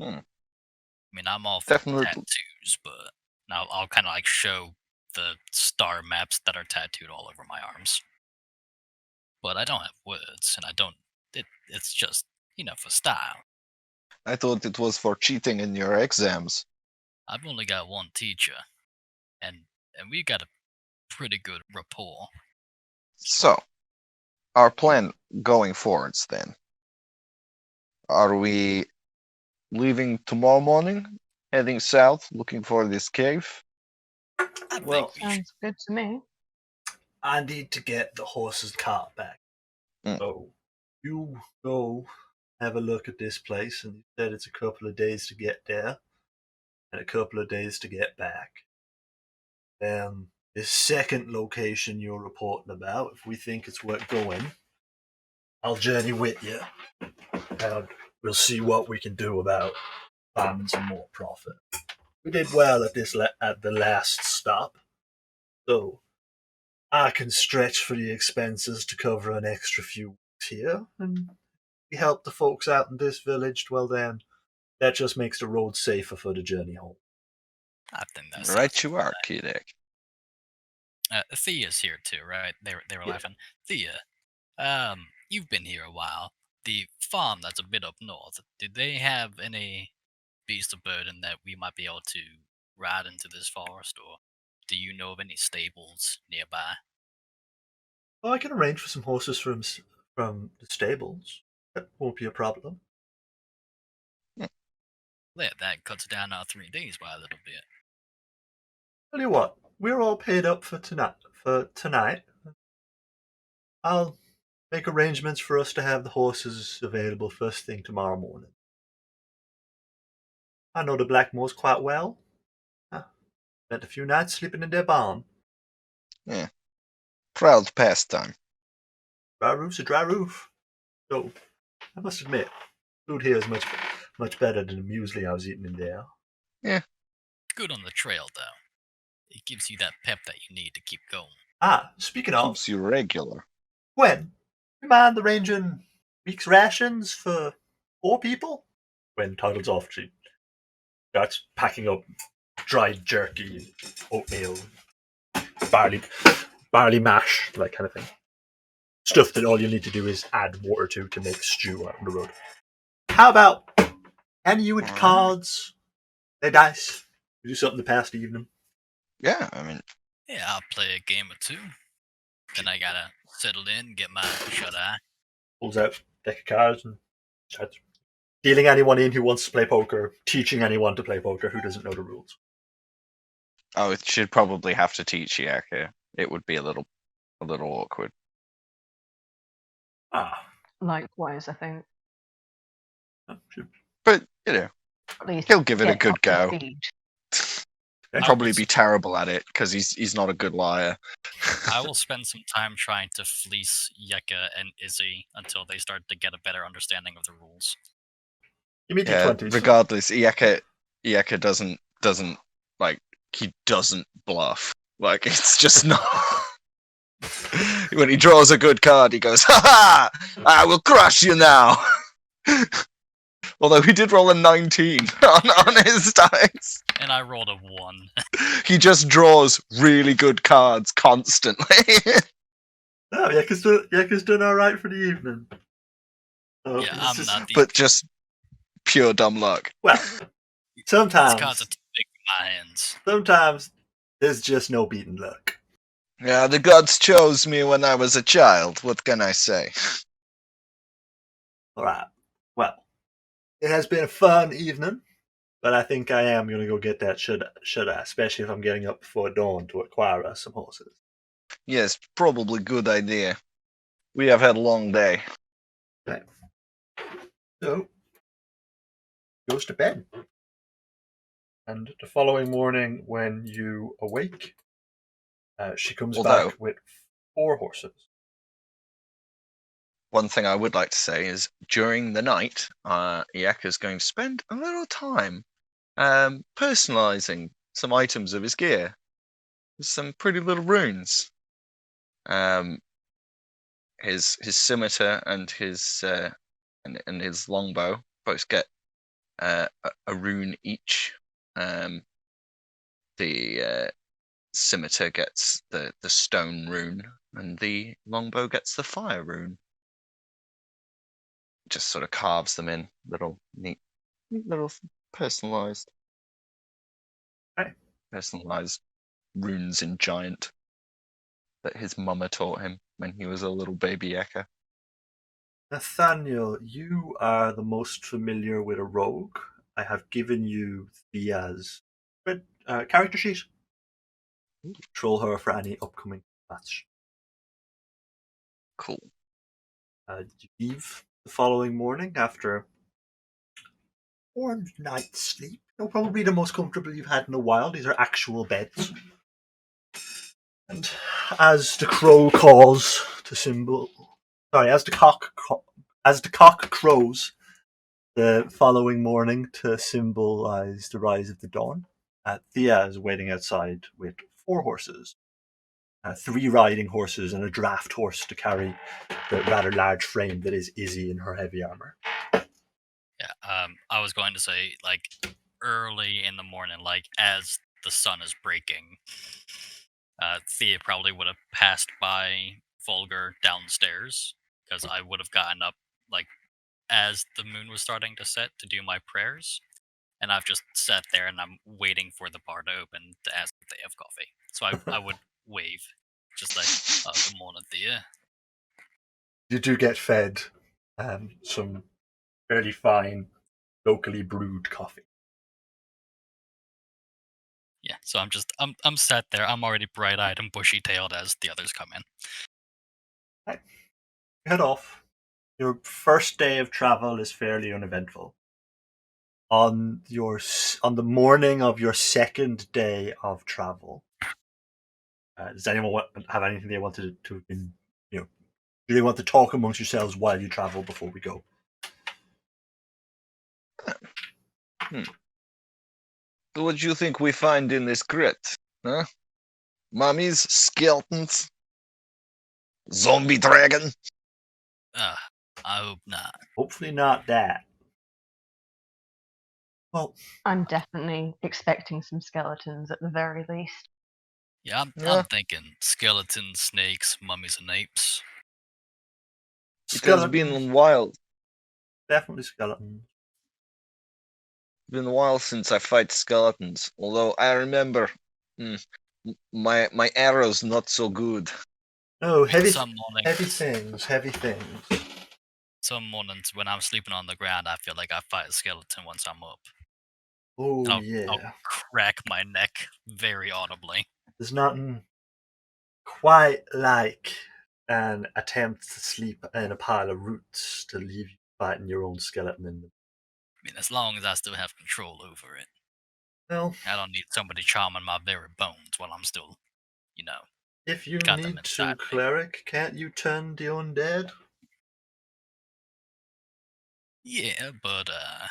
Hmm. I mean, I'm all for Definitely. tattoos, but now I'll kind of like show the star maps that are tattooed all over my arms. But I don't have words, and I don't. It's just, for style. I thought it was for cheating in your exams. I've only got one teacher, and we got a pretty good rapport. So, our plan going forwards then. Are we leaving tomorrow morning, heading south, looking for this cave? I Well, think we should. Sounds good to me. I need to get the horse's cart back. Mm. So you go have a look at this place, and you said it's a couple of days to get there and a couple of days to get back. Then this second location you're reporting about, if we think it's worth going, I'll journey with you, and we'll see what we can do about finding some more profit. We did well at at the last stop, so I can stretch for the expenses to cover an extra few weeks here, and we help the folks out in this village. Well, then that just makes the road safer for the journey home. I think that's Right you are, Kidek. Thia's here too, right? They were Yeah. laughing. Thia, you've been here a while. The farm that's a bit up north, do they have any beast of burden that we might be able to ride into this forest, or do you know of any stables nearby? Well, I can arrange for some horses from the stables. That won't be a problem. Yeah, that cuts down our 3 days by a little bit. Tell you what, we're all paid up for tonight. I'll make arrangements for us to have the horses available first thing tomorrow morning. I know the Blackmoors quite well. I spent a few nights sleeping in their barn. Proud pastime. Dry roof's a dry roof. So, I must admit, food here is much better than the muesli I was eating in there. Good on the trail, though. It gives you that pep that you need to keep going. Speaking of, Keeps you regular. Gwen, you mind arranging week's rations for 4 people? Gwen toddles off. She starts packing up dried jerky, oatmeal, barley mash, that kind of thing. Stuff that all you need to do is add water to make stew out on the road. How about any you with cards, play dice, we do something to pass the evening? Yeah, I mean, Yeah, I'll play a game or two. Then I gotta settle in, get my shut eye. Pulls out a deck of cards and starts dealing anyone in who wants to play poker, teaching anyone to play poker who doesn't know the rules. oh, it should probably have to teach Yaka. It would be a little awkward. Likewise, I think. Shoot. But, you know, At least he'll give it a get good up to go. speed. He'll I probably will be s- terrible at it because he's not a good liar. I will spend some time trying to fleece Yeka and Izzy until they start to get a better understanding of the rules. You meet your Yeah, 20s. regardless, Yaka doesn't like he doesn't bluff. Like it's just not. When he draws a good card, he goes, "Ha ha! I will crush you now." Although he did roll a 19 on his dice. And I rolled a 1. He just draws really good cards constantly. Oh, Yeka's done alright for the evening. Oh, Yeah, it's I'm just- not the. But just pure dumb luck. Well, These cards are sometimes too big for my hands. there's just no beating luck. Yeah, the gods chose me when I was a child. What can I say? Alright. Well, it has been a fun evening, but I think I am going to go get that should I, especially if I'm getting up before dawn to acquire us some horses. Yes, probably good idea. We have had a long day. Okay. So, goes to bed. And the following morning, when you awake, she comes Although- back with 4 horses. One thing I would like to say is during the night, Iak is going to spend a little time personalizing some items of his gear. There's some pretty little runes. His scimitar and his and his longbow both get a rune each. The scimitar gets the stone rune, and the longbow gets the fire rune. Just sort of carves them in little neat little personalized Right. personalized runes in giant that his mama taught him when he was a little baby Eka. Nathaniel, you are the most familiar with a rogue. I have given you Thia's character sheet. Control her for any upcoming match. Cool. You leave the following morning after a warm night's sleep. Probably the most comfortable you've had in a while. These are actual beds. And as the crow calls to symbol, sorry, as the cock crows the following morning to symbolize the rise of the dawn, Thia is waiting outside with 4 horses. 3 riding horses and a draft horse to carry the rather large frame that is Izzy in her heavy armor. Yeah, I was going to say, like, early in the morning, like, as the sun is breaking, Thea probably would have passed by Volger downstairs, because I would have gotten up, like, as the moon was starting to set to do my prayers, and I've just sat there and I'm waiting for the bar to open to ask if they have coffee. So I would wave, just like, good morning, Thea. You do get fed some fairly fine, locally brewed coffee. Yeah, so I'm sat there. I'm already bright-eyed and bushy-tailed as the others come in. Right. Head off. Your first day of travel is fairly uneventful. On the morning of your second day of travel, does anyone have anything they wanted to have been, do they want to talk amongst yourselves while you travel before we go? So what do you think we find in this crypt? Huh? Mummies, skeletons, zombie dragon. I hope not. Hopefully not that. Well, I'm definitely expecting some skeletons at the very least. Yeah, I'm Yeah. thinking skeletons, snakes, mummies, and apes. It has been a while. Definitely skeletons. Been a while since I fight skeletons. Although I remember, my arrows not so good. No, heavy Some mornings, things. some mornings when I'm sleeping on the ground, I feel like I fight a skeleton once I'm up. Oh, I'll yeah. crack my neck very audibly. There's nothing quite like an attempt to sleep in a pile of roots to leave you fighting your own skeleton in them. I mean, as long as I still have control over it. Well, I don't need somebody charming my very bones while I'm still, if you got them need inside to, me. cleric, can't you turn the undead? Yeah, but I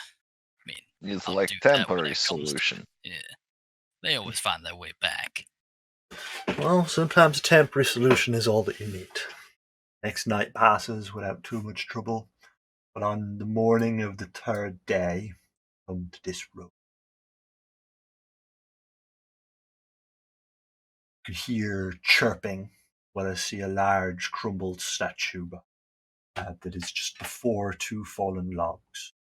mean, It's I'll like do that when temporary it comes to solution. it. Yeah, they always find their way back. Well, sometimes a temporary solution is all that you need. Next night passes without too much trouble, but on the morning of the 3rd day, come to this road. You can hear chirping while I see a large crumbled statue that is just before 2 fallen logs.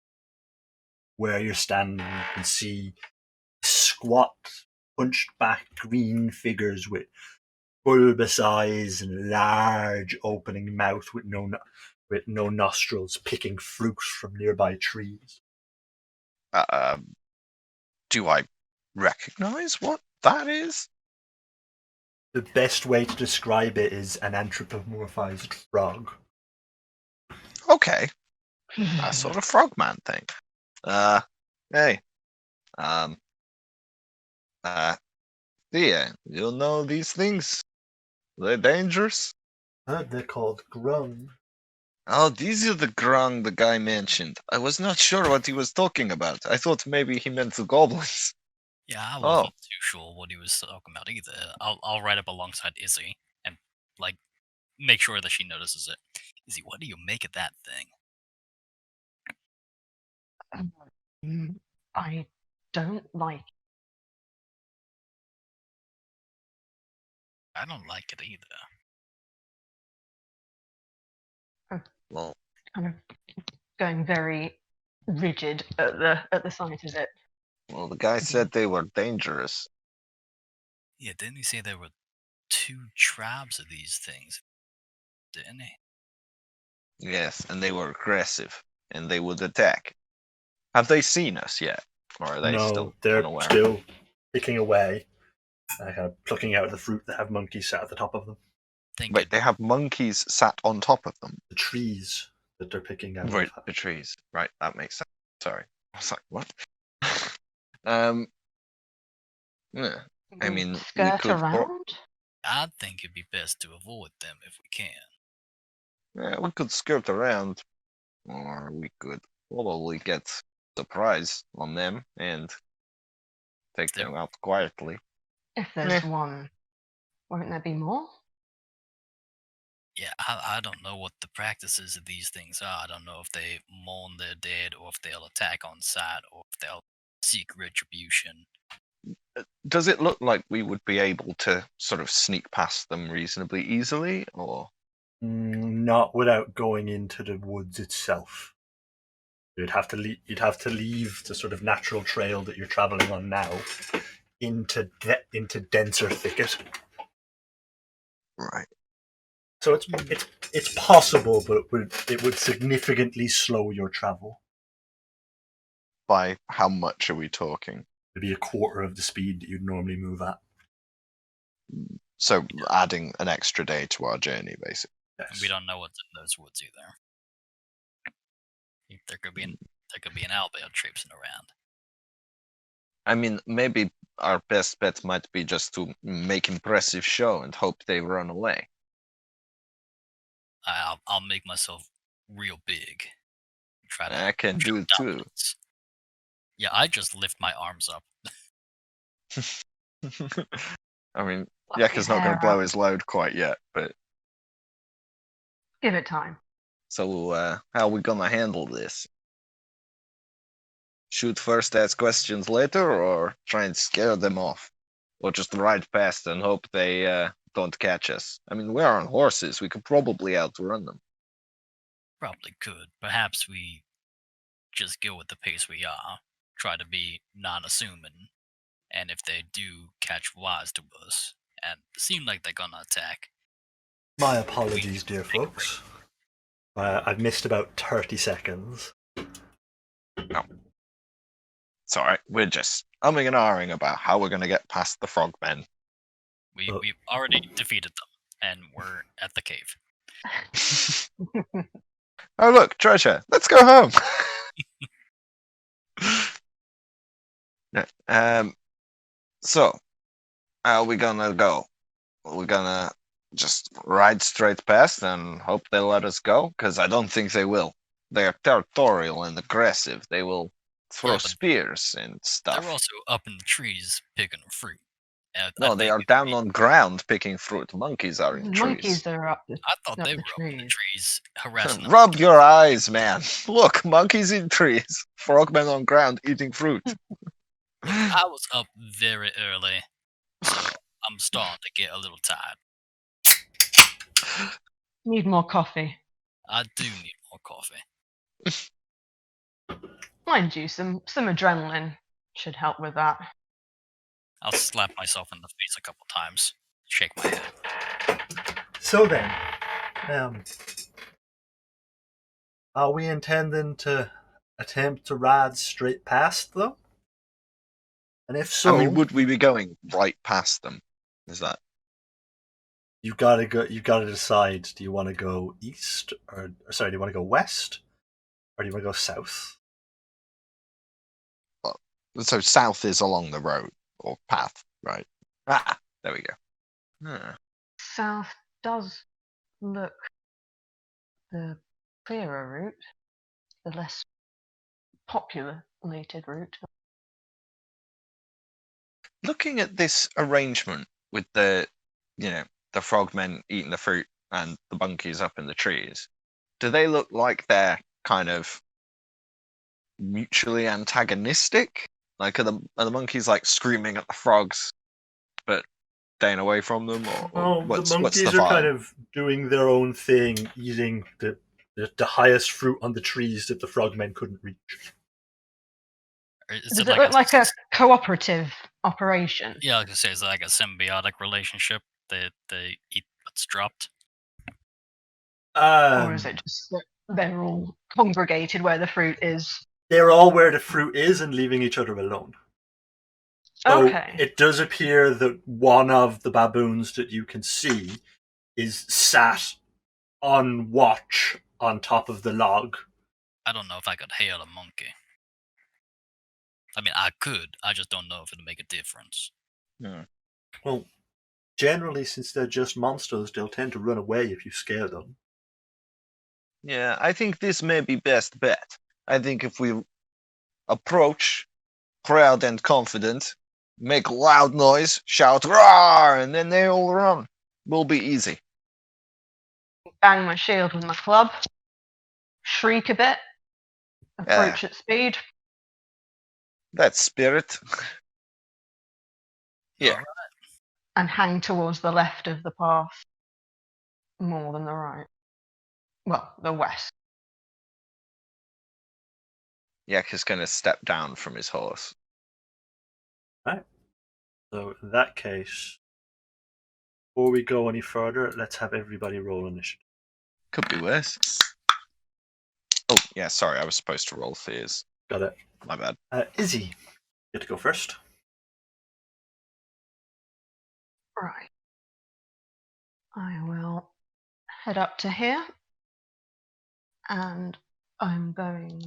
Where you're standing, you can see squat, punched back green figures with bulbous eyes and large opening mouth with no nostrils, picking fruit from nearby trees. Do I recognize what that is? The best way to describe it is an anthropomorphized frog. Okay, a sort of frogman thing. Hey, Thea, you know these things? They're dangerous. They're called grung. Oh, these are the grung the guy mentioned. I was not sure what he was talking about. I thought maybe he meant the goblins. Yeah, I Oh. wasn't too sure what he was talking about either. I'll write up alongside Izzy and like make sure that she notices it. Izzy, what do you make of that thing? I don't like. I don't like it either. Well, Kind of going very rigid at the sight of it. well, the guy said they were dangerous. Yeah, didn't he say there were 2 tribes of these things? Didn't he? Yes, and they were aggressive, and they would attack. Have they seen us yet? Or are they No, still they're unaware? still picking away, kind of plucking out the fruit that have monkeys sat at the top of them. think Wait, they have monkeys sat on top of them. The trees that they're picking out Right, of. the trees. Right, that makes sense. Sorry, I was like, what? Yeah. I mean, we skirt could. around. I think it'd be best to avoid them if we can. Yeah, we could skirt around, or we could probably get surprise on them and take There- them out quietly. If there's one, won't there be more? Yeah, I don't know what the practices of these things are. I don't know if they mourn their dead, or if they'll attack on sight, or if they'll seek retribution. Does it look like we would be able to sort of sneak past them reasonably easily, or? Not without going into the woods itself. You'd have to leave the sort of natural trail that you're traveling on now into denser thicket. Right. So it's possible, but it would significantly slow your travel. By how much are we talking? Maybe a quarter of the speed that you'd normally move at. So adding an extra day to our journey, basically. And Yes. we don't know what's in those woods either. There could be an owlbear traipsing around. I mean, maybe our best bet might be just to make impressive show and hope they run away. I'll make myself real big. Try to I can do show it too. dominance. Yeah, I just lift my arms up. I mean, Fluff your Yakka's not going hair to blow out. his load quite yet, but Give it time. so how are we gonna handle this? Shoot first, ask questions later, or try and scare them off? Or just ride past and hope they don't catch us? I mean, we're on horses. We could probably outrun them. Probably could. Perhaps we just go with the pace we are. Try to be non-assuming. And if they do catch wise to us and seem like they're gonna attack, My apologies, We- dear folks. I've missed about 30 seconds. It's alright. We're just umming and ahhing about how we're gonna get past the frogmen. we've already defeated them, and we're at the cave. Oh look, treasure. Let's go home. No, so how are we gonna go? Are we gonna just ride straight past and hope they let us go? Because I don't think they will. They are territorial and aggressive. They will throw Yeah, but spears and stuff. They're also up in the trees picking fruit. No, they are down on ground picking fruit. Monkeys are in trees. Monkeys are up the I thought up they the were up in the trees. trees harassing them. Rub your eyes, man. Look, monkeys in trees. Frogmen on ground eating fruit. I was up very early, so I'm starting to get a little tired. Need more coffee. I do need more coffee. Mind you, some adrenaline should help with that. I'll slap myself in the face a couple times. Shake my head. So then, are we intending to attempt to ride straight past them? And if so, I mean, would we be going right past them? Is that? you gotta decide. Do you want to go east, or sorry, do you want to go west, or do you want to go south? So south is along the road or path, right? Ah, there we go. Huh. South does look the clearer route, the less populated route. Looking at this arrangement with the frogmen eating the fruit and the monkeys up in the trees, do they look like they're kind of mutually antagonistic? Like, are the monkeys like screaming at the frogs, but staying away from them, or what's the the monkeys vibe? are kind of doing their own thing, eating the highest fruit on the trees that the frogmen couldn't reach. Or is Does it it look like a cooperative operation? Yeah, I was gonna say, is it like a symbiotic relationship? They eat what's dropped. Or is it just that they're all congregated where the fruit is? They're all where the fruit is and leaving each other alone. So Okay. it does appear that one of the baboons that you can see is sat on watch on top of the log. I don't know if I could hail a monkey. I mean, I could. I just don't know if it'd make a difference. Well, generally, since they're just monsters, they'll tend to run away if you scare them. Yeah, I think this may be best bet. I think if we approach proud and confident, make loud noise, shout "roar," and then they all run. Will be easy. Bang my shield with my club, shriek a bit, approach at speed. That spirit. Yeah. Alright. And hang towards the left of the path more than the right. Well, the west. Yak is going to step down from his horse. Right. So in that case, before we go any further, let's have everybody roll initiative. Could be worse. Oh, yeah, sorry, I was supposed to roll Thia's. Got it. My bad. Izzy, you get to go first. Right. I will head up to here. And I'm going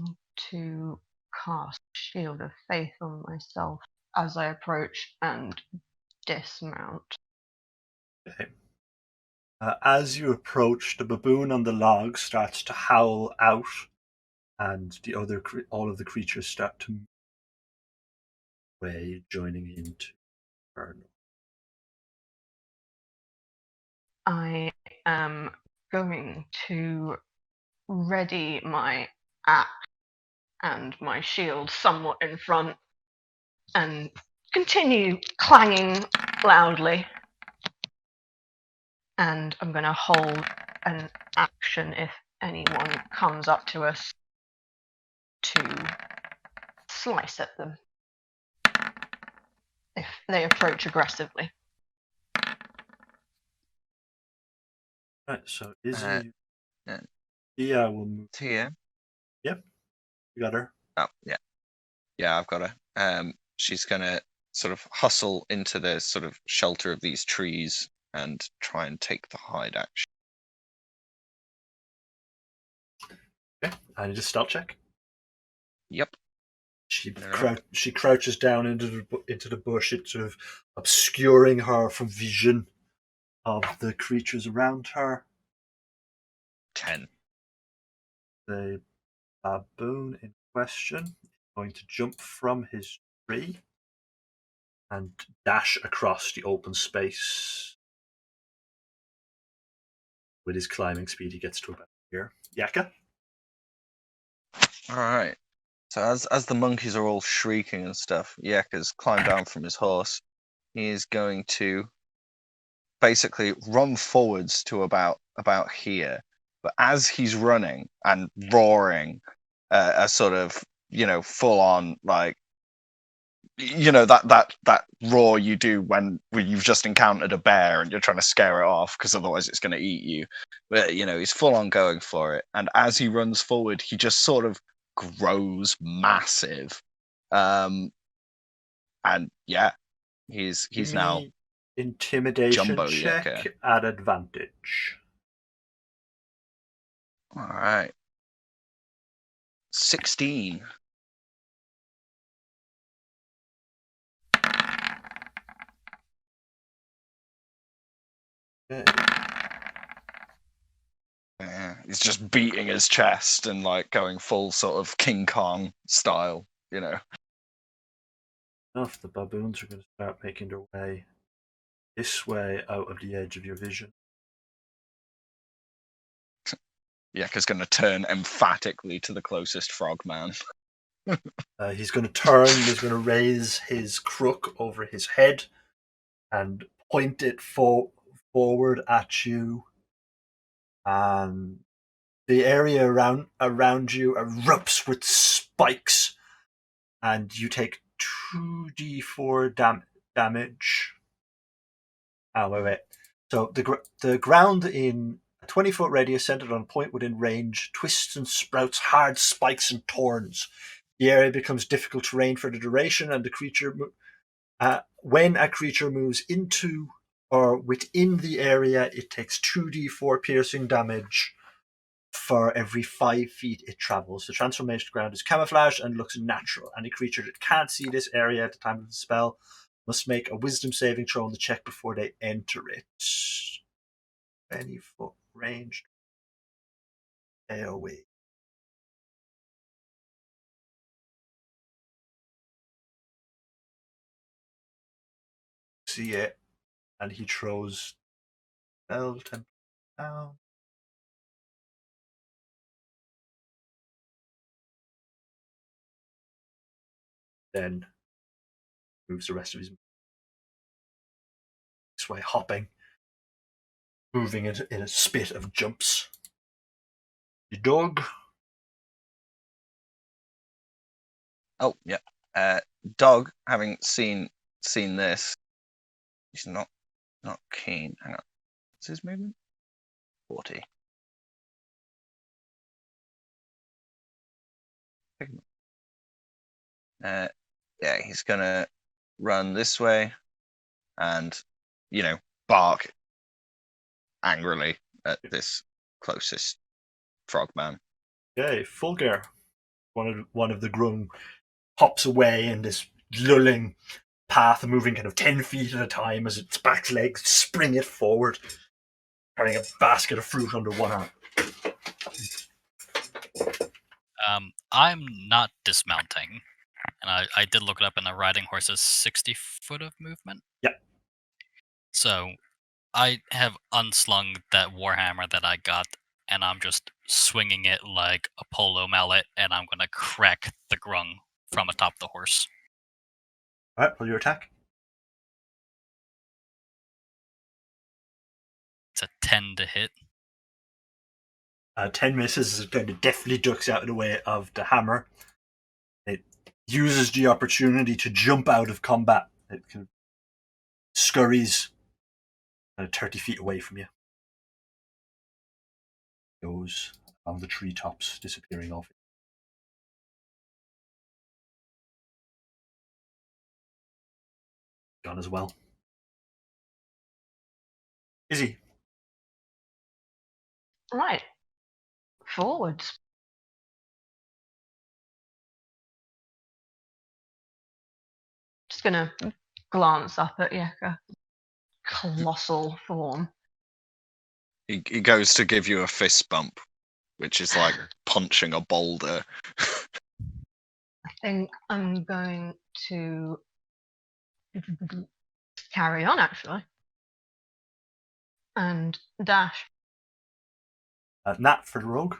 to cast Shield of Faith on myself as I approach and dismount. Okay. As you approach, the baboon on the log starts to howl out, and all of the creatures start to move away, joining into Inferno. I am going to ready my axe and my shield somewhat in front and continue clanging loudly. And I'm going to hold an action if anyone comes up to us to slice at them if they approach aggressively. Right, so Izzy, yeah. Thia will move. Thia? Yep, you got her. Oh, yeah. Yeah, I've got her. She's going to sort of hustle into the sort of shelter of these trees and try and take the hide action. Okay, I need a stealth check. Yep. She Alright. she crouches down into the bush. It's sort of obscuring her from vision of the creatures around her. 10. The baboon in question is going to jump from his tree and dash across the open space. With his climbing speed, he gets to about here. Yaka? Alright. So as the monkeys are all shrieking and stuff, Yaka's climbed down from his horse. He is going to basically run forwards to about here. But as he's running and roaring, a sort of, full on, like, that roar you do when you've just encountered a bear and you're trying to scare it off because otherwise it's going to eat you. But he's full on going for it, and as he runs forward, he just sort of grows massive. And yeah, he's Give now me intimidation Jumbo check Yaka. at advantage. All right. 16. Okay. Yeah, he's just beating his chest and like going full sort of King Kong style, Enough, the baboons are going to start making their way this way out of the edge of your vision. Yaka's going to turn emphatically to the closest frogman. He's going to turn, he's going to raise his crook over his head and point it forward at you. And the area around you erupts with spikes, and you take 2d4 damage. Oh, wait. So the ground in a 20-foot radius centered on a point within range twists and sprouts hard spikes and thorns. The area becomes difficult terrain for the duration, and the creature, when a creature moves into or within the area, it takes 2d4 piercing damage for every 5 feet it travels. The transformation ground is camouflaged and looks natural. Any creature that can't see this area at the time of the spell must make a wisdom saving throw on the check before they enter it. 20 foot range. AoE. See it, and he throws spell 10 down. Then moves the rest of his this way, hopping, moving it in a spit of jumps. The dog. Oh, yeah. Dog, having seen this, he's not keen. Hang on. What's his movement? 40. Yeah, he's gonna run this way and, bark angrily at this closest frogman. Okay, Fulgar. One of the grung hops away in this lulling path, moving kind of 10 feet at a time as its back legs spring it forward, carrying a basket of fruit under one arm. I'm not dismounting, and I did look it up, and a riding horse is 60 foot of movement. Yep. So I have unslung that warhammer that I got, and I'm just swinging it like a polo mallet, and I'm gonna crack the grung from atop the horse. All right, pull your attack. It's a 10 to hit. 10 misses. It kind of deftly ducks out of the way of the hammer. It uses the opportunity to jump out of combat. It kind of scurries 30 feet away from you. Goes along the treetops, disappearing off. Gone as well. Izzy. Right. Forwards. Just gonna glance up at Yeka. Colossal form. He goes to give you a fist bump, which is like punching a boulder. I think I'm going to carry on, actually. And dash. Nat for the rogue.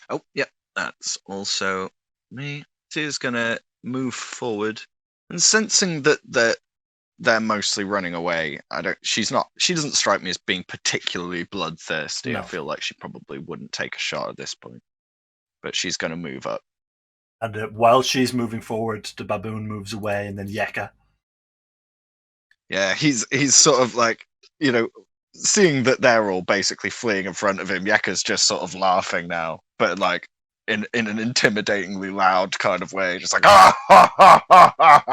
Oh, yep, that's also me. Tia's gonna move forward, and sensing that they're mostly running away. She doesn't strike me as being particularly bloodthirsty. No. I feel like she probably wouldn't take a shot at this point, but she's gonna move up. And while she's moving forward, the baboon moves away, and then Yeka. Yeah, he's sort of like, seeing that they're all basically fleeing in front of him. Yeka's just sort of laughing now, but like in an intimidatingly loud kind of way, just like ah ha ha ha ha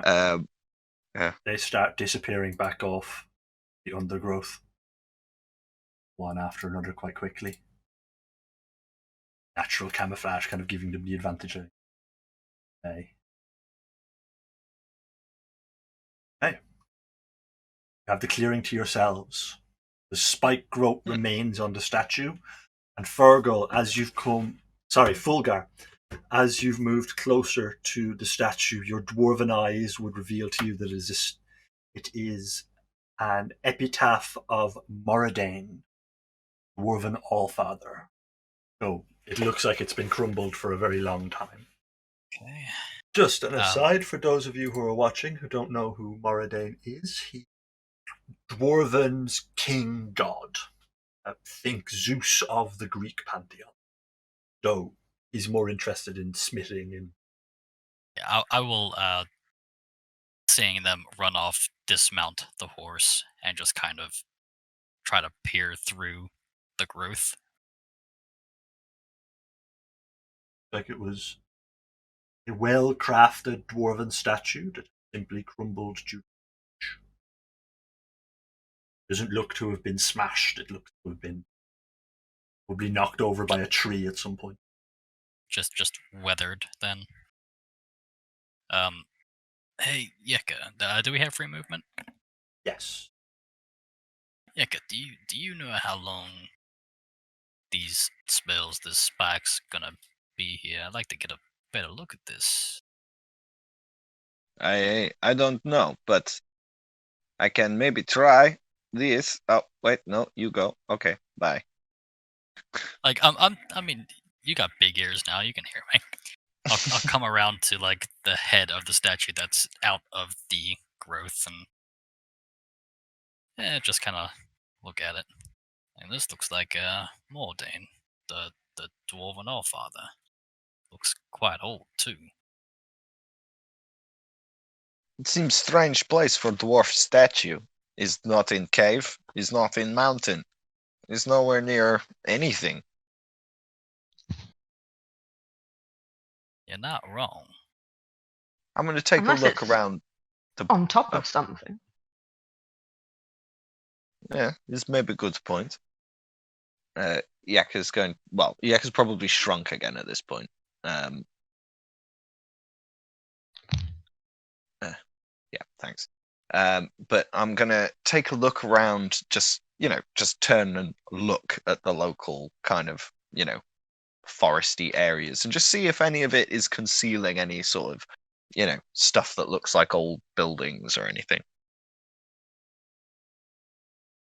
ha. Yeah. They start disappearing back off the undergrowth, one after another, quite quickly. Natural camouflage kind of giving them the advantage. Hey. You have the clearing to yourselves. The spike growth remains on the statue, and Fergal, Fulgar, as you've moved closer to the statue, your dwarven eyes would reveal to you that it is an epitaph of Moradane, dwarven Allfather. So it looks like it's been crumbled for a very long time. Okay. Just an aside for those of you who are watching who don't know who Moradane is, he dwarven's king god. Think Zeus of the Greek pantheon. Though he's more interested in smithing and. Yeah, I will, seeing them run off, dismount the horse and just kind of try to peer through the growth. Like it was a well-crafted dwarven statue that simply crumbled due to age. Doesn't look to have been smashed. It looks to have been probably knocked over by a tree at some point. Just weathered then. Hey Yeka, do we have free movement? Yes. Yeka, do you know how long these spells, this spike's gonna be here? I'd like to get a better look at this. I don't know, but I can maybe try this. Oh wait, no, you go. Okay, bye. Like I mean, you got big ears now. You can hear me. I'll come around to like the head of the statue that's out of the growth and just kind of look at it. And this looks like Mordain, the dwarven allfather. Looks quite old too. It seems strange place for dwarf statue. Is not in cave. Is not in mountain. Is nowhere near anything. You're not wrong. I'm gonna take Unless a look it's around. The on top Oh. of something. Yeah, this may be a good point. Yaka's going. Well, Yaka's probably shrunk again at this point. Yeah, thanks. But I'm gonna take a look around. Just turn and look at the local kind of foresty areas and just see if any of it is concealing any sort of stuff that looks like old buildings or anything.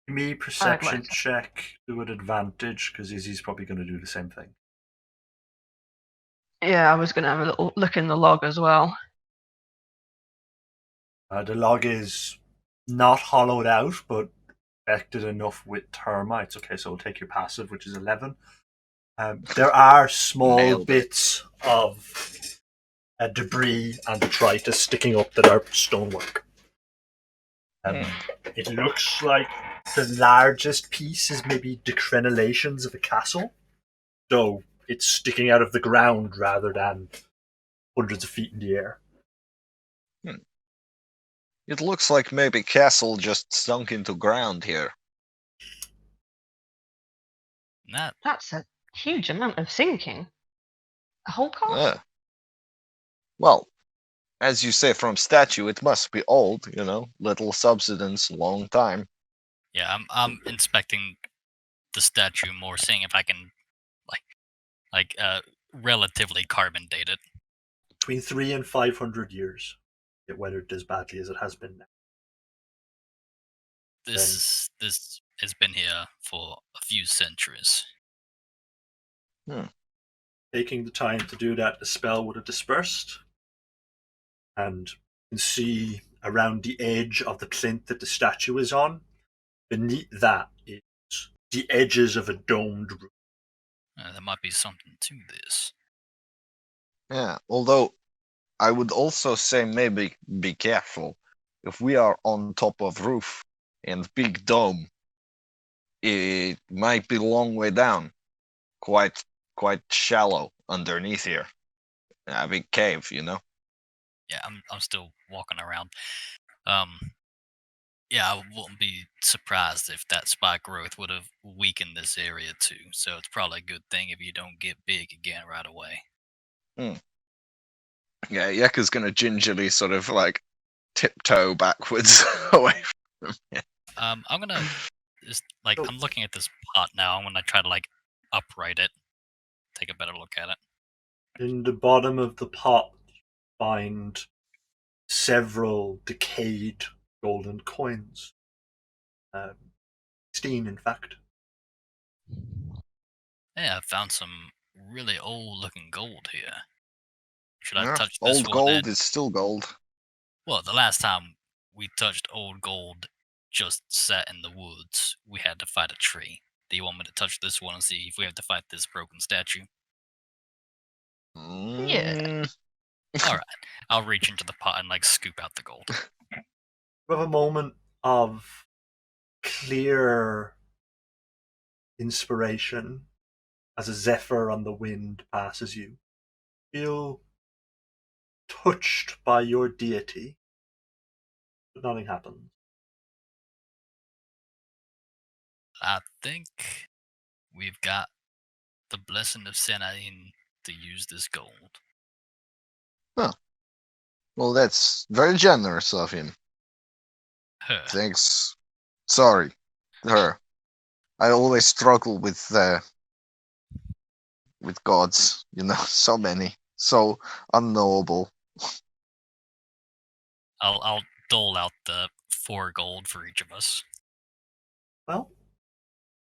Me perception to. check to an advantage because Izzy's probably going to do the same thing. Yeah, I was going to have a little look in the log as well. The log is not hollowed out, but affected enough with termites. Okay, so we'll take your passive, which is 11. There are small Nailed it. bits of debris and detritus sticking up that are stonework. It looks like the largest piece is maybe decrenellations of a castle. So it's sticking out of the ground rather than hundreds of feet in the air. It looks like maybe castle just sunk into ground here. That's a huge amount of sinking. A whole castle? Well, as you say from statue, it must be old, little subsidence, long time. Yeah, I'm inspecting the statue more, seeing if I can relatively carbon date it. Between 300 and 500 years, it weathered as badly as it has been now. This has been here for a few centuries. Taking the time to do that, the spell would have dispersed. And you can see around the edge of the plinth that the statue is on, beneath that is the edges of a domed roof. There might be something to this. Yeah, although I would also say maybe be careful. If we are on top of roof and big dome, it might be long way down. Quite shallow underneath here. A big cave, Yeah, I'm still walking around. Yeah, I wouldn't be surprised if that spike growth would have weakened this area too. So it's probably a good thing if you don't get big again right away. Yeah, Yeka's gonna gingerly sort of like tiptoe backwards away from him. I'm gonna I'm looking at this pot now. I'm gonna try to upright it, take a better look at it. In the bottom of the pot, you find several decayed golden coins. 16, in fact. Yeah, I found some really old-looking gold here. Should I Yeah, touch this old one? gold is still gold. Well, the last time we touched old gold just sat in the woods, we had to fight a tree. Do you want me to touch this one and see if we have to fight this broken statue? Yeah. Alright, I'll reach into the pot and scoop out the gold. We have a moment of clear inspiration as a zephyr on the wind passes you. Feel touched by your deity but nothing happens. I think we've got the blessing of Senain to use this gold. Well, that's very generous of him. Her. Thanks. Sorry, her. I always struggle with gods. You know, so many, so unknowable. I'll dole out the 4 gold for each of us. Well, if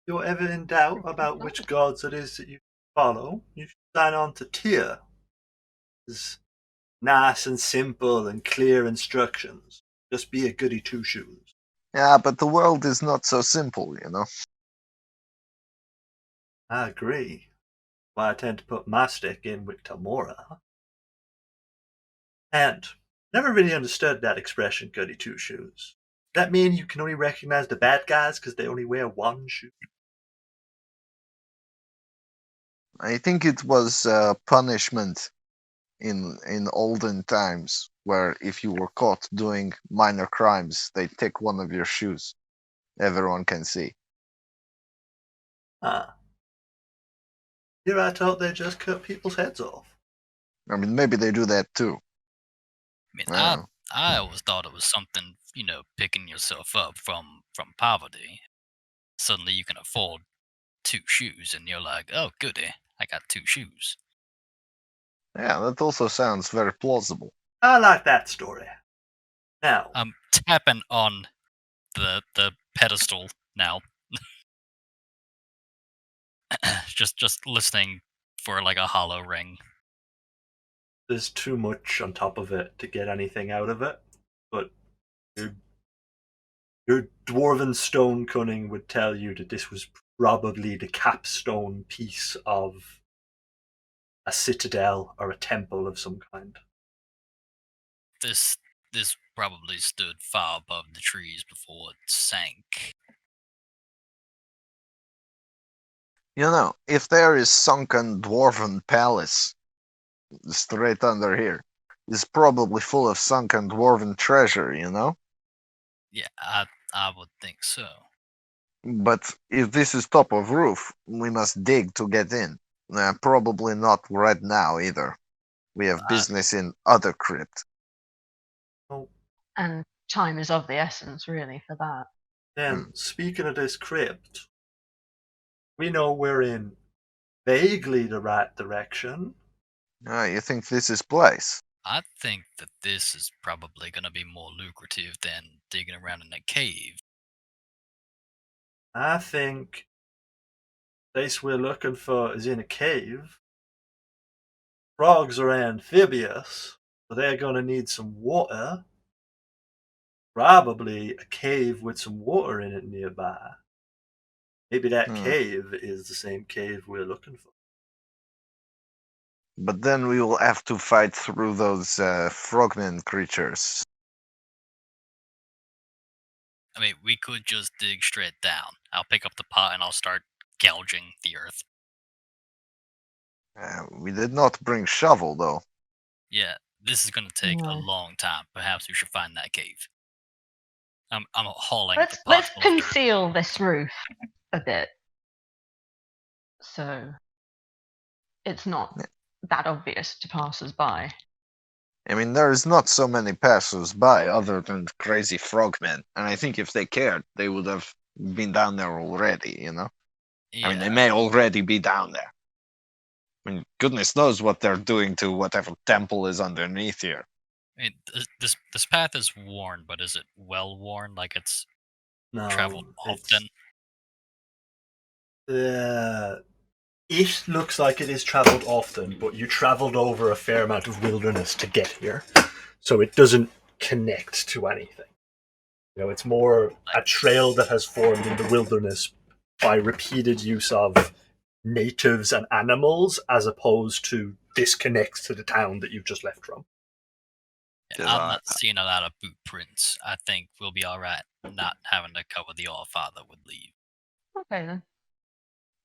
you're ever in doubt about which gods it is that you follow, you should sign on to Thia. It's nice and simple and clear instructions. Just be a goody two shoes. Yeah, but the world is not so simple, you know. I agree. Why I tend to put my stick in with Tamora. And never really understood that expression, goody two shoes. Does that mean you can only recognize the bad guys because they only wear one shoe? I think it was punishment in olden times, where if you were caught doing minor crimes, they take one of your shoes. Everyone can see. Ah. Here I thought they just cut people's heads off. I mean, maybe they do that too. I mean, Well, I always thought it was something, picking yourself up from poverty. Suddenly you can afford 2 shoes, and you're like, oh, goody, I got 2 shoes. yeah, that also sounds very plausible. I like that story. Now, I'm tapping on the pedestal now. just listening for like a hollow ring. there's too much on top of it to get anything out of it, but your dwarven stone cunning would tell you that this was probably the capstone piece of a citadel or a temple of some kind. This probably stood far above the trees before it sank. You know, if there is sunken dwarven palace straight under here, it's probably full of sunken dwarven treasure, you know? Yeah, I would think so. But if this is top of roof, we must dig to get in. Probably not right now either. We have business in other crypt. Oh, And time is of the essence, really, for that. then, speaking of this crypt, we know we're in vaguely the right direction. You think this is place? I think that this is probably going to be more lucrative than digging around in a cave. I think the place we're looking for is in a cave. Frogs are amphibious, so they're going to need some water. Probably a cave with some water in it nearby. Maybe that cave is the same cave we're looking for. But then we will have to fight through those frogman creatures. I mean, we could just dig straight down. I'll pick up the pot and I'll start gouging the earth. We did not bring shovel, though. Yeah, this is going to take a No. long time. Perhaps we should find that cave. I'm hauling Let's the pot full of dirt. conceal this roof a bit, so it's not that obvious to passers-by. I mean, there's not so many passers-by other than crazy frogmen. And I think if they cared, they would have been down there already, you know? Yeah, I mean, they may already be down there. I mean, goodness knows what they're doing to whatever temple is underneath here. I mean, this path is worn, but is it well worn? Like it's No, traveled often? It looks like it is traveled often, but you traveled over a fair amount of wilderness to get here, so it doesn't connect to anything. It's more a trail that has formed in the wilderness by repeated use of natives and animals, as opposed to disconnects to the town that you've just left from. Yeah, I'm not seeing a lot of boot prints. I think we'll be alright not having to cover the All-Father would leave. Okay, then.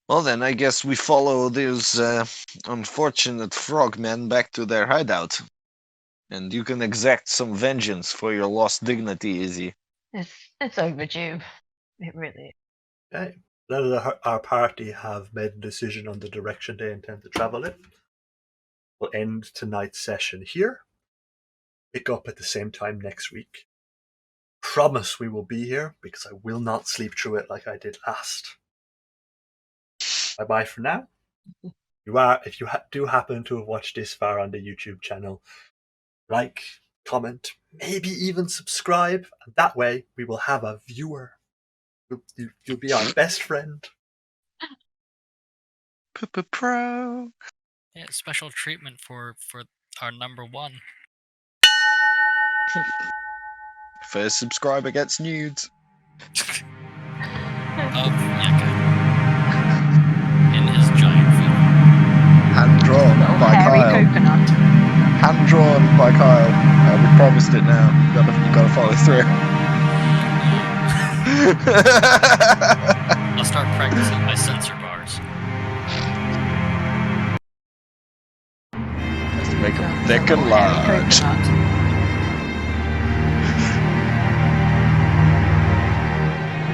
Well, then, I guess we follow these unfortunate frogmen back to their hideout. and you can exact some vengeance for your lost dignity, Izzy. It's overdue. It really is. Okay. Now that our party have made a decision on the direction they intend to travel in, we'll end tonight's session here. Pick up at the same time next week. Promise we will be here because I will not sleep through it like I did last. Bye bye for now. If you do happen to have watched this far on the YouTube channel, like, comment, maybe even subscribe, and that way we will have a viewer. You'll be our best friend. Pro. Yeah, special treatment for our number one. First subscriber gets nudes. Of Yucca. In his giant film. Hand drawn Little by hairy Kyle. coconut. Hand drawn by Kyle. We promised it now. You gotta follow through. I'll start practicing my sensor bars. Has to make them thick Little and hairy large. coconut.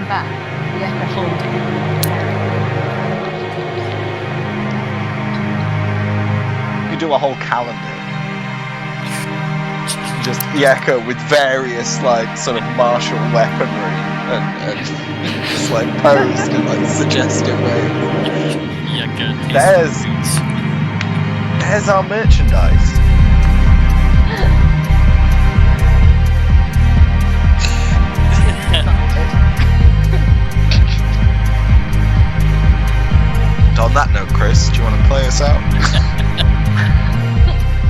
That, yeah, You do a whole calendar. Just Yeka with various like sort of martial weaponry and just like posed in like suggestive ways. Yucca. There's our merchandise. On that note, Chris, do you want to play us out?